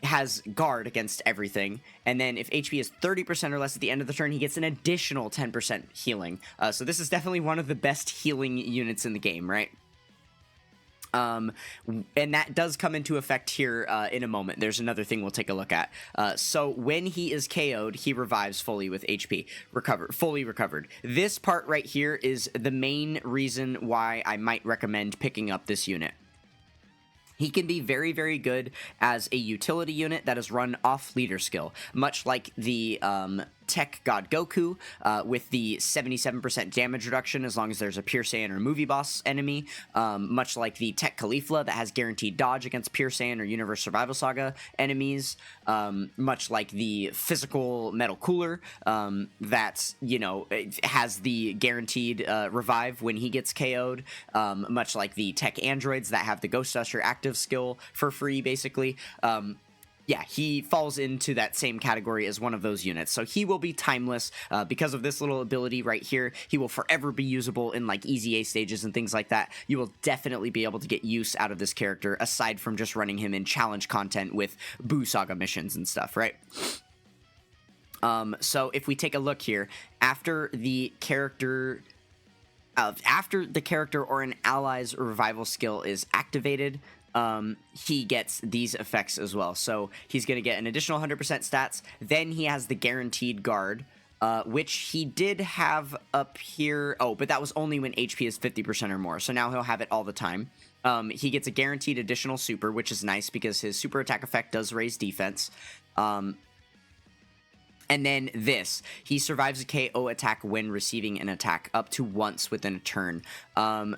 has guard against everything, and then if HP is 30% or less at the end of the turn, he gets an additional 10% healing. So this is definitely one of the best healing units in the game, right? And that does come into effect here in a moment. There's another thing we'll take a look at. So when he is KO'd, he revives fully with HP. Fully recovered. This part right here is the main reason why I might recommend picking up this unit. He can be very, very good as a utility unit that is run off leader skill, much like the Tech God Goku with the 77% damage reduction as long as there's a Pure Saiyan or movie boss enemy, much like the Tech Caulifla that has guaranteed dodge against Pure Saiyan or Universe Survival Saga enemies, much like the physical Metal Cooler that, you know, has the guaranteed revive when he gets KO'd, much like the Tech Androids that have the Ghost Usher active skill for free, basically. Yeah, he falls into that same category as one of those units. So he will be timeless because of this little ability right here. He will forever be usable in like easy A stages and things like that. You will definitely be able to get use out of this character aside from just running him in challenge content with Buu Saga missions and stuff, right? So if we take a look here, after the character or an ally's revival skill is activated, he gets these effects as well. So he's going to get an additional 100% stats. Then he has the guaranteed guard, which he did have up here. Oh, but that was only when HP is 50% or more. So now he'll have it all the time. He gets a guaranteed additional super, which is nice because his super attack effect does raise defense. And then this, he survives a KO attack when receiving an attack up to once within a turn.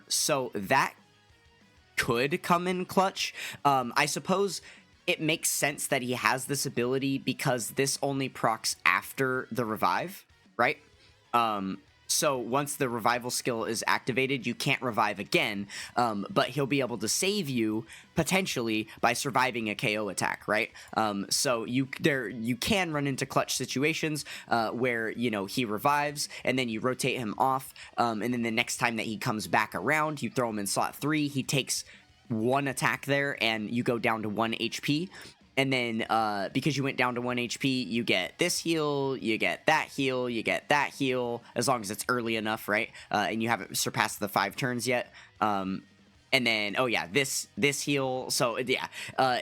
So that could come in clutch. I suppose it makes sense that he has this ability because this only procs after the revive, right? So once the revival skill is activated, you can't revive again, but he'll be able to save you potentially by surviving a KO attack, right? So you can run into clutch situations where, you know, he revives and then you rotate him off, and then the next time that he comes back around, you throw him in slot 3, he takes one attack there and you go down to 1 HP. And then, because you went down to 1 HP, you get this heal, you get that heal, you get that heal, as long as it's early enough, right? And you haven't surpassed the 5 turns yet. And then, oh yeah, this heal. So yeah,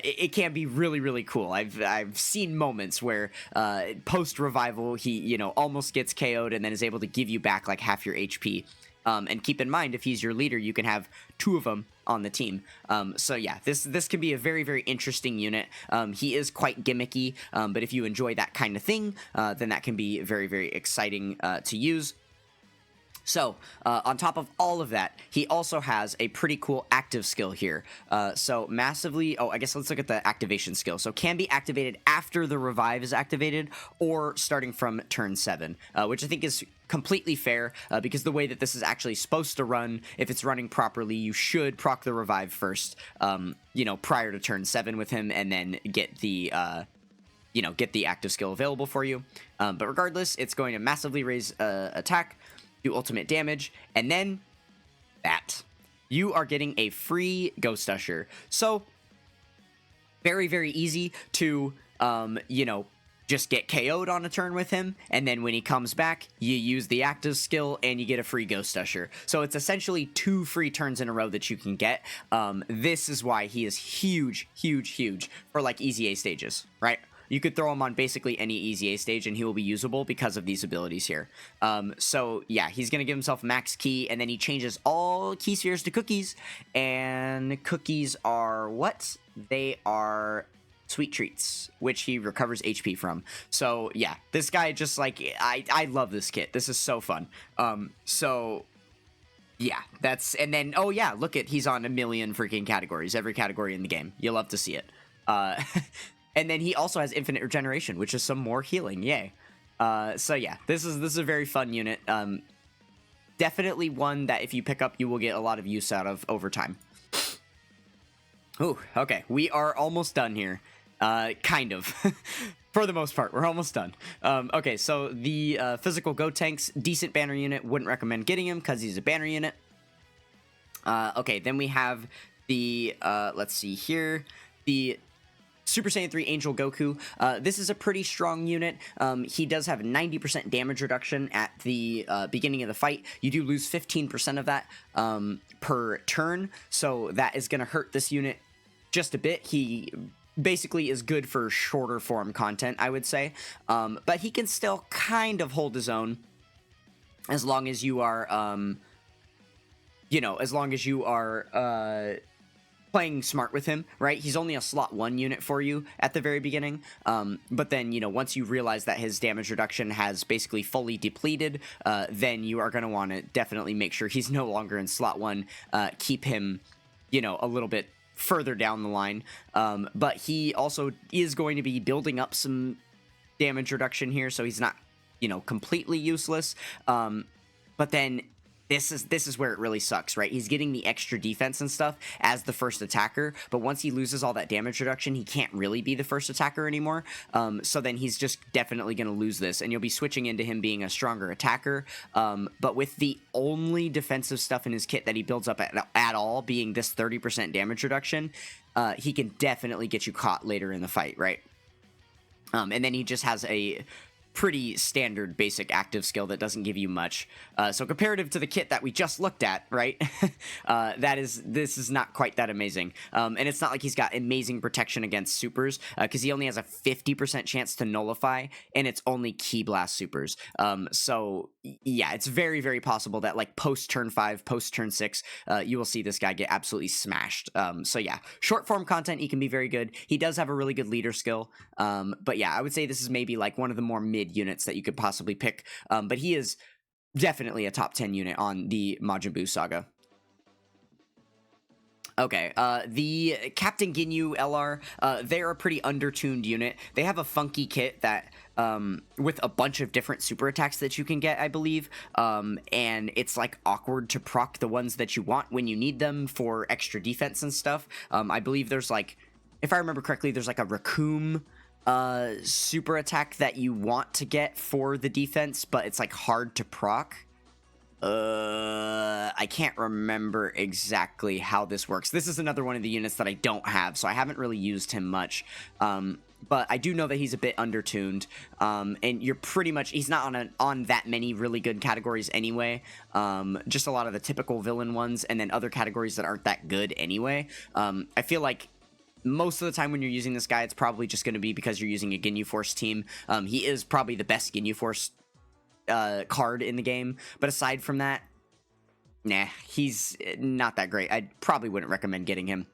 it can be really, really cool. I've seen moments where post revival, he, you know, almost gets KO'd and then is able to give you back like half your HP. And keep in mind, if he's your leader, you can have 2 of them on the team. So yeah, this can be a very, very interesting unit. He is quite gimmicky, but if you enjoy that kind of thing, then that can be very, very exciting to use. So, on top of all of that, he also has a pretty cool active skill here. So, massively... Oh, I guess let's look at the activation skill. So, can be activated after the revive is activated, or starting from turn 7, which I think is completely fair, because the way that this is actually supposed to run, if it's running properly, you should proc the revive first, you know, prior to turn 7 with him, and then get the... you know, get the active skill available for you. But regardless, it's going to massively raise attack, do ultimate damage, and then that. You are getting a free Ghost Usher. So, very, very easy to, you know, just get KO'd on a turn with him, and then when he comes back, you use the active skill, and you get a free Ghost Usher. So it's essentially 2 free turns in a row that you can get. This is why he is huge, huge, huge for, like, easy A stages, right? You could throw him on basically any easy A stage and he will be usable because of these abilities here. So yeah, he's going to give himself max key, and then he changes all key spheres to cookies. And cookies are what? They are sweet treats, which he recovers HP from. So yeah, this guy just like, I love this kit. This is so fun. So yeah, that's, and then, oh yeah, look at, he's on a million freaking categories, every category in the game. You'll love to see it. And then he also has infinite regeneration, which is some more healing. Yay. So yeah, this is a very fun unit. Definitely one that if you pick up, you will get a lot of use out of over time. Ooh, okay. We are almost done here. Kind of. For the most part, we're almost done. Okay, so the physical Gotenks, decent banner unit. Wouldn't recommend getting him because he's a banner unit. Okay, then we have the, let's see here, the Super Saiyan 3 Angel Goku. This is a pretty strong unit. He does have 90% damage reduction at the beginning of the fight. You do lose 15% of that per turn, so that is going to hurt this unit just a bit. He basically is good for shorter form content, I would say, but he can still kind of hold his own as long as you are, you know, as long as you are playing smart with him, right? He's only a slot 1 unit for you at the very beginning, but then, you know, once you realize that his damage reduction has basically fully depleted, then you are going to want to definitely make sure he's no longer in slot 1, keep him, you know, a little bit further down the line, but he also is going to be building up some damage reduction here, so he's not, you know, completely useless, but then this is where it really sucks, right? He's getting the extra defense and stuff as the first attacker, but once he loses all that damage reduction, he can't really be the first attacker anymore. So then he's just definitely going to lose this, and you'll be switching into him being a stronger attacker. But with the only defensive stuff in his kit that he builds up at all being this 30% damage reduction, he can definitely get you caught later in the fight, right? And then he just has a pretty standard basic active skill that doesn't give you much. So comparative to the kit that we just looked at, right? This is not quite that amazing. And it's not like he's got amazing protection against supers, because he only has a 50% chance to nullify, and it's only Ki Blast supers. So yeah, it's very, very possible that like post turn 5, post turn 6, you will see this guy get absolutely smashed. So yeah, short form content, he can be very good. He does have a really good leader skill. But yeah, I would say this is maybe like one of the more mid units that you could possibly pick, but he is definitely a top 10 unit on the Majin Buu saga. Okay, the Captain Ginyu LR, they're a pretty undertuned unit. They have a funky kit that, with a bunch of different super attacks that you can get, I believe, and it's, like, awkward to proc the ones that you want when you need them for extra defense and stuff. I believe there's, like, if I remember correctly, there's, like, a Raccoon, super attack that you want to get for the defense, but it's, like, hard to proc. I can't remember exactly how this works. This is another one of the units that I don't have, so I haven't really used him much. But I do know that he's a bit undertuned, and you're pretty much, he's not on that many really good categories anyway. Just a lot of the typical villain ones, and then other categories that aren't that good anyway. I feel like most of the time when you're using this guy, it's probably just going to be because you're using a Ginyu Force team. He is probably the best Ginyu Force card in the game, but aside from that, nah, he's not that great. I probably wouldn't recommend getting him.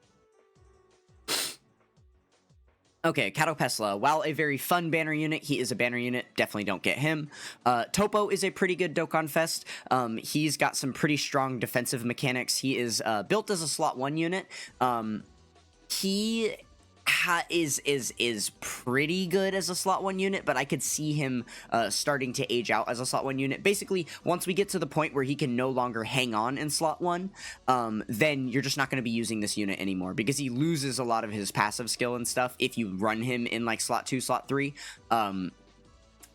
Okay, Katopesla, while a very fun banner unit, he is a banner unit, definitely don't get him. Toppo is a pretty good Dokkan Fest. He's got some pretty strong defensive mechanics. He is built as a slot 1 unit. He is pretty good as a slot 1 unit, but I could see him starting to age out as a slot 1 unit. Basically, once we get to the point where he can no longer hang on in slot 1, then you're just not going to be using this unit anymore, because he loses a lot of his passive skill and stuff if you run him in, like, slot 2, slot 3.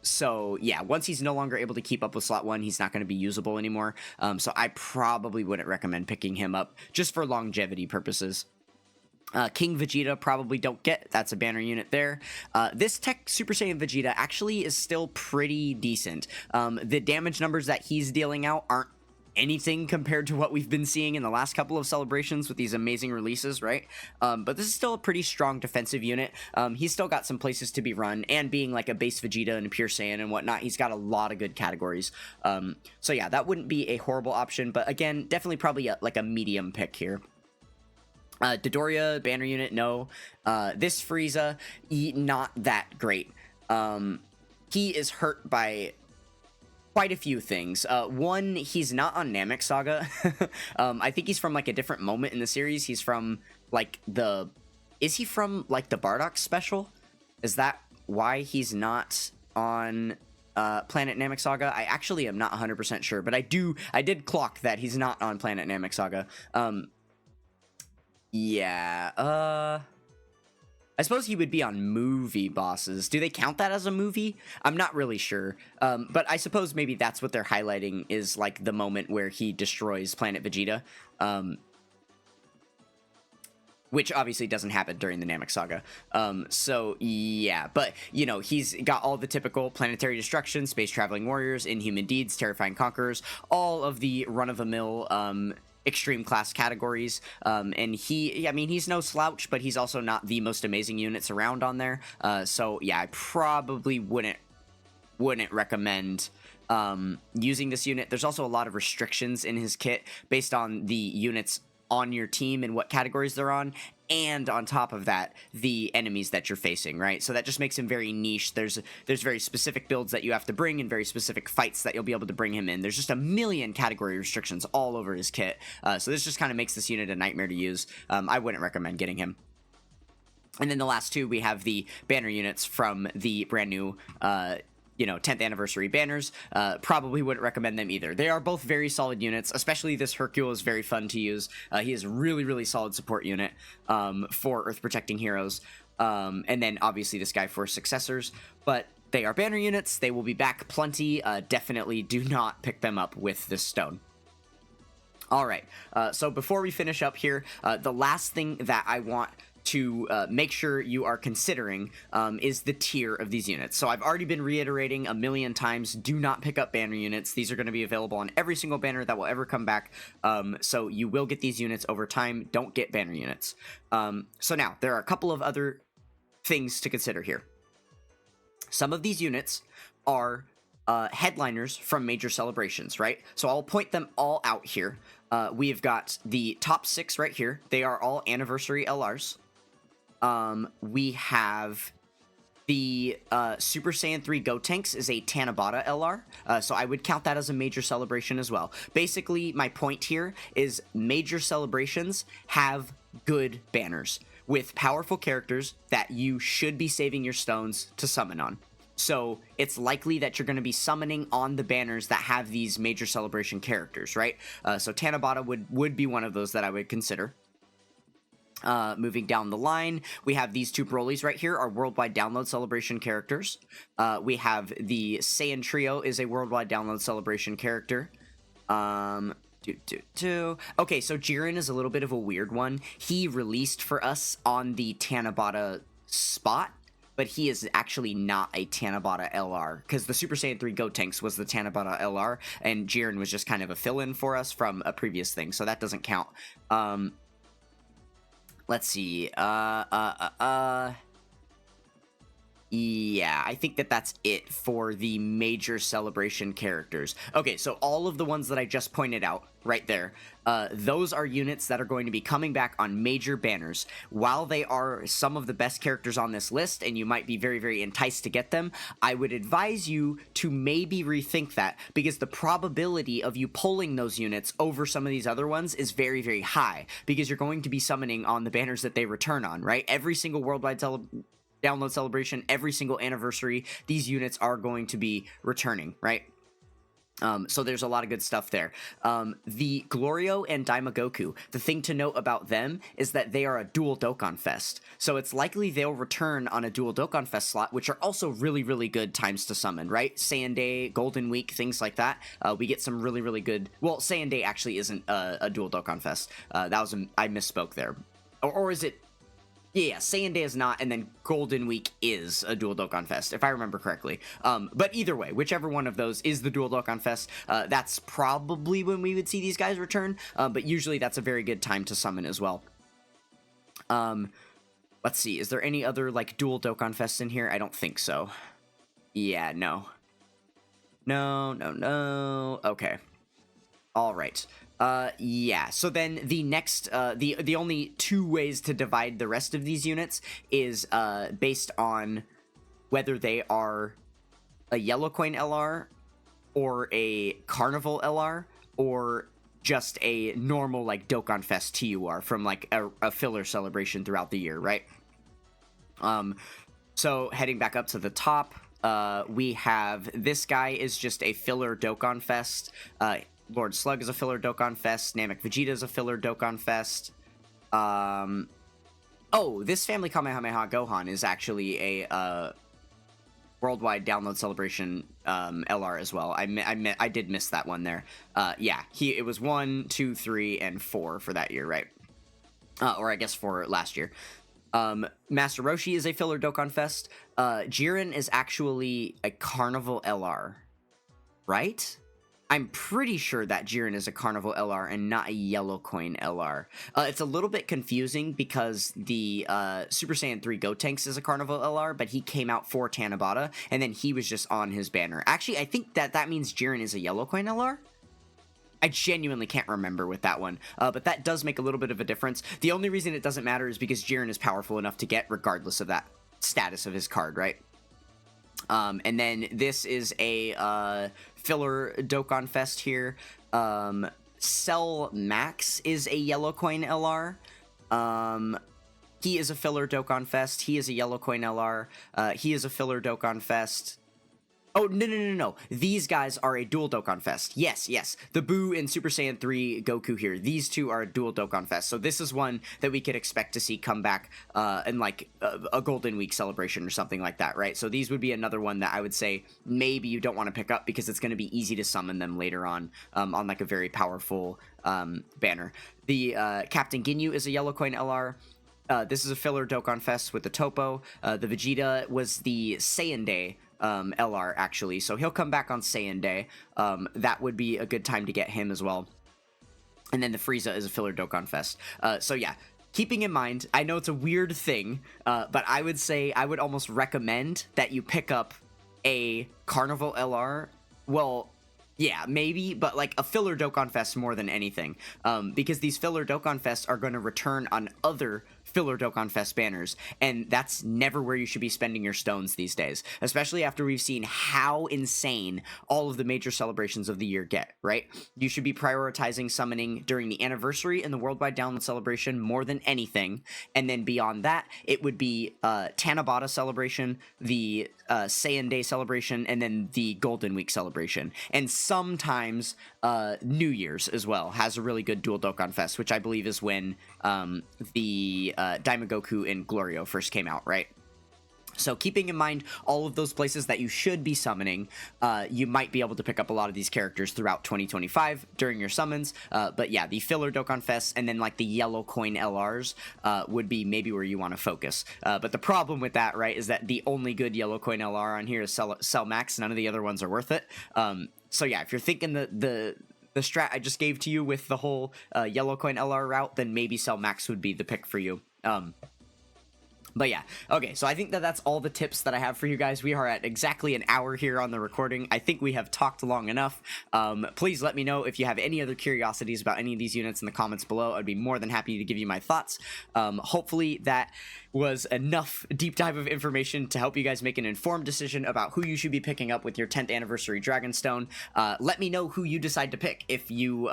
So yeah, once he's no longer able to keep up with slot 1, he's not going to be usable anymore. So I probably wouldn't recommend picking him up just for longevity purposes. King Vegeta probably don't get. That's a banner unit there. This Tech Super Saiyan Vegeta actually is still pretty decent. The damage numbers that he's dealing out aren't anything compared to what we've been seeing in the last couple of celebrations with these amazing releases, right? But this is still a pretty strong defensive unit. He's still got some places to be run, and being like a base Vegeta and a pure Saiyan and whatnot, he's got a lot of good categories. So yeah, that wouldn't be a horrible option, but again, definitely probably like a medium pick here. Dodoria, banner unit, no. This Frieza, not that great. He is hurt by quite a few things. One, he's not on Namek Saga. I think he's from, like, a different moment in the series. He's from, like, is he from, like, the Bardock special? Is that why he's not on Planet Namek Saga? I actually am not 100% sure, but I did clock that he's not on Planet Namek Saga. Yeah, I suppose he would be on movie bosses. Do they count that as a movie? I'm not really sure. But I suppose maybe that's what they're highlighting, is, like, the moment where he destroys Planet Vegeta. Which obviously doesn't happen during the Namek Saga. So, yeah. But, you know, he's got all the typical planetary destruction, space traveling warriors, inhuman deeds, terrifying conquerors, all of the run-of-the-mill, extreme class categories, and I mean, he's no slouch, but he's also not the most amazing units around on there. So yeah, I probably wouldn't recommend using this unit. There's also a lot of restrictions in his kit based on the units on your team and what categories they're on, and on top of that, the enemies that you're facing, right? So that just makes him very niche. There's very specific builds that you have to bring, and very specific fights that you'll be able to bring him in. There's just a million category restrictions all over his kit. So this just kind of makes this unit a nightmare to use. I wouldn't recommend getting him. And then the last two, we have the banner units from the brand new 10th anniversary banners. Probably wouldn't recommend them either. They are both very solid units, especially this Hercule is very fun to use. He is a really, really solid support unit for Earth Protecting Heroes. And then obviously this guy for successors, but they are banner units. They will be back plenty. Definitely do not pick them up with this stone. All right, so before we finish up here, the last thing that I want to make sure you are considering is the tier of these units. So I've already been reiterating a million times, do not pick up banner units. These are going to be available on every single banner that will ever come back. So you will get these units over time. Don't get banner units. So now, there are a couple of other things to consider here. Some of these units are headliners from major celebrations, right? So I'll point them all out here. We've got the top 6 right here. They are all anniversary LRs. We have The Super Saiyan 3 Gotenks is a Tanabata LR, so I would count that as a major celebration as well. Basically, my point here is major celebrations have good banners with powerful characters that you should be saving your stones to summon on. So it's likely that you're going to be summoning on the banners that have these major celebration characters, right? So Tanabata would be one of those that I would consider. Moving down the line, we have these two Brolys right here, our worldwide download celebration characters. We have the Saiyan Trio is a worldwide download celebration character. Okay, so Jiren is a little bit of a weird one. He released for us on the Tanabata spot, but he is actually not a Tanabata LR, because the Super Saiyan 3 Gotenks was the Tanabata LR, and Jiren was just kind of a fill-in for us from a previous thing, so that doesn't count. Let's see, yeah, I think that's it for the major celebration characters. Okay, so all of the ones that I just pointed out right there, those are units that are going to be coming back on major banners. While they are some of the best characters on this list, and you might be very, very enticed to get them, I would advise you to maybe rethink that, because the probability of you pulling those units over some of these other ones is very, very high, because you're going to be summoning on the banners that they return on, right? Every single worldwide download celebration, every single anniversary, these units are going to be returning, right? So there's a lot of good stuff there. The Gorio and Goku, the thing to note about them is that they are a dual Dokkan Fest. So it's likely they'll return on a dual Dokkan Fest slot, which are also really, really good times to summon, right? Saiyan Day, Golden Week, things like that. We get some really, really good... Well, Saiyan Day actually isn't a dual Dokkan Fest. I misspoke there. Or is it... Yeah, Saiyan Day is not, and then Golden Week is a dual Dokkan Fest, if I remember correctly. But either way, whichever one of those is the dual Dokkan Fest, that's probably when we would see these guys return, but usually that's a very good time to summon as well. Let's see, is there any other, like, dual Dokkan Fests in here? I don't think so. Yeah, no. No. Okay. Alright. Yeah, so then the next, the only two ways to divide the rest of these units is, based on whether they are a Yellow Coin LR, or a Carnival LR, or just a normal, like, Dokkan Fest TUR from, like, a filler celebration throughout the year, right? So heading back up to the top, we have, this guy is just a filler Dokkan Fest, Lord Slug is a filler Dokkan Fest. Namek Vegeta is a filler Dokkan Fest. Oh, this Family Kamehameha Gohan is actually a worldwide download celebration LR as well. I did miss that one there. Yeah, it was 1, 2, 3, and 4 for that year, right? Or I guess for last year. Master Roshi is a filler Dokkan Fest. Jiren is actually a Carnival LR, right? I'm pretty sure that Jiren is a Carnival LR and not a Yellow Coin LR. It's a little bit confusing because the Super Saiyan 3 Gotenks is a Carnival LR, but he came out for Tanabata, and then he was just on his banner. Actually, I think that means Jiren is a Yellow Coin LR? I genuinely can't remember with that one, but that does make a little bit of a difference. The only reason it doesn't matter is because Jiren is powerful enough to get regardless of that status of his card, right? And then this is a filler Dokkan Fest here. Cell Max is a Yellow Coin LR. He is a filler Dokkan Fest. He is a Yellow Coin LR. He is a filler Dokkan Fest. Oh, no. These guys are a dual Dokkan Fest. Yes. The Buu and Super Saiyan 3 Goku here. These two are a dual Dokkan Fest. So this is one that we could expect to see come back in like a Golden Week celebration or something like that, right? So these would be another one that I would say maybe you don't want to pick up because it's going to be easy to summon them later on like a very powerful banner. The Captain Ginyu is a Yellow Coin LR. This is a filler Dokkan Fest with the Toppo. The Vegeta was the Saiyan Day LR, actually, so he'll come back on Saiyan Day. That would be a good time to get him as well. And then the Frieza is a filler Dokkan Fest. So yeah, keeping in mind, I know it's a weird thing, but I would say I would almost recommend that you pick up a Carnival LR. Well, yeah, maybe, but like a filler Dokkan Fest more than anything, because these filler Dokkan Fests are going to return on other filler Dokkan Fest banners, and that's never where you should be spending your stones these days, especially after we've seen how insane all of the major celebrations of the year get, right? You should be prioritizing summoning during the anniversary and the worldwide download celebration more than anything, and then beyond that, it would be Tanabata celebration, the Saiyan Day celebration, and then the Golden Week celebration, and sometimes New Year's as well has a really good dual Dokkan Fest, which I believe is when the Daima Goku and Glorio first came out, right? So keeping in mind all of those places that you should be summoning, you might be able to pick up a lot of these characters throughout 2025 during your summons. But yeah, the filler Dokkan Fest and then like the yellow coin LRs would be maybe where you want to focus. But the problem with that, right, is that the only good yellow coin LR on here is Cell Max. None of the other ones are worth it. So yeah, if you're thinking the strat I just gave to you with the whole yellow coin LR route, then maybe Cell Max would be the pick for you. But yeah, okay, so I think that's all the tips that I have for you guys. We are at exactly an hour here on the recording. I think we have talked long enough. Please let me know if you have any other curiosities about any of these units in the comments below. I'd be more than happy to give you my thoughts. Hopefully that was enough deep dive of information to help you guys make an informed decision about who you should be picking up with your 10th anniversary Dragonstone. Let me know who you decide to pick if you,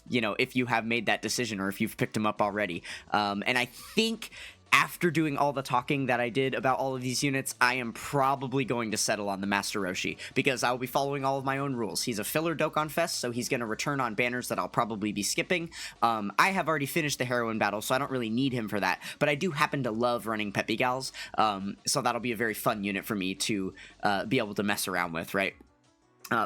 if you have made that decision or if you've picked them up already. And I think after doing all the talking that I did about all of these units, I am probably going to settle on the Master Roshi, because I will be following all of my own rules. He's a filler Dokkan Fest, so he's going to return on banners that I'll probably be skipping. I have already finished the heroine battle, so I don't really need him for that, but I do happen to love running Peppy Gals, so that'll be a very fun unit for me to be able to mess around with, right?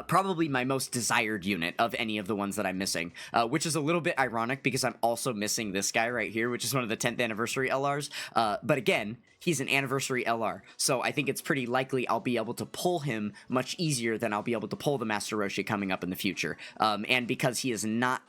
Probably my most desired unit of any of the ones that I'm missing, which is a little bit ironic because I'm also missing this guy right here, which is one of the 10th anniversary LRs. But again, he's an anniversary LR, so I think it's pretty likely I'll be able to pull him much easier than I'll be able to pull the Master Roshi coming up in the future. And because he is not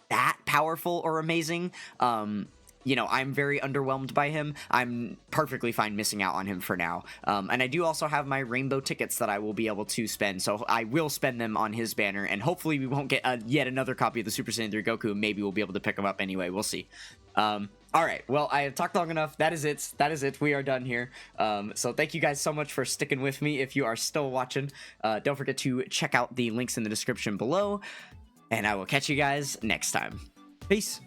that powerful or amazing, I'm very underwhelmed by him. I'm perfectly fine missing out on him for now. And I do also have my rainbow tickets that I will be able to spend, so I will spend them on his banner, and hopefully we won't get yet another copy of the Super Saiyan 3 Goku. Maybe we'll be able to pick him up anyway. We'll see. Alright, well, I have talked long enough. That is it. We are done here. So thank you guys so much for sticking with me if you are still watching. Don't forget to check out the links in the description below, and I will catch you guys next time. Peace!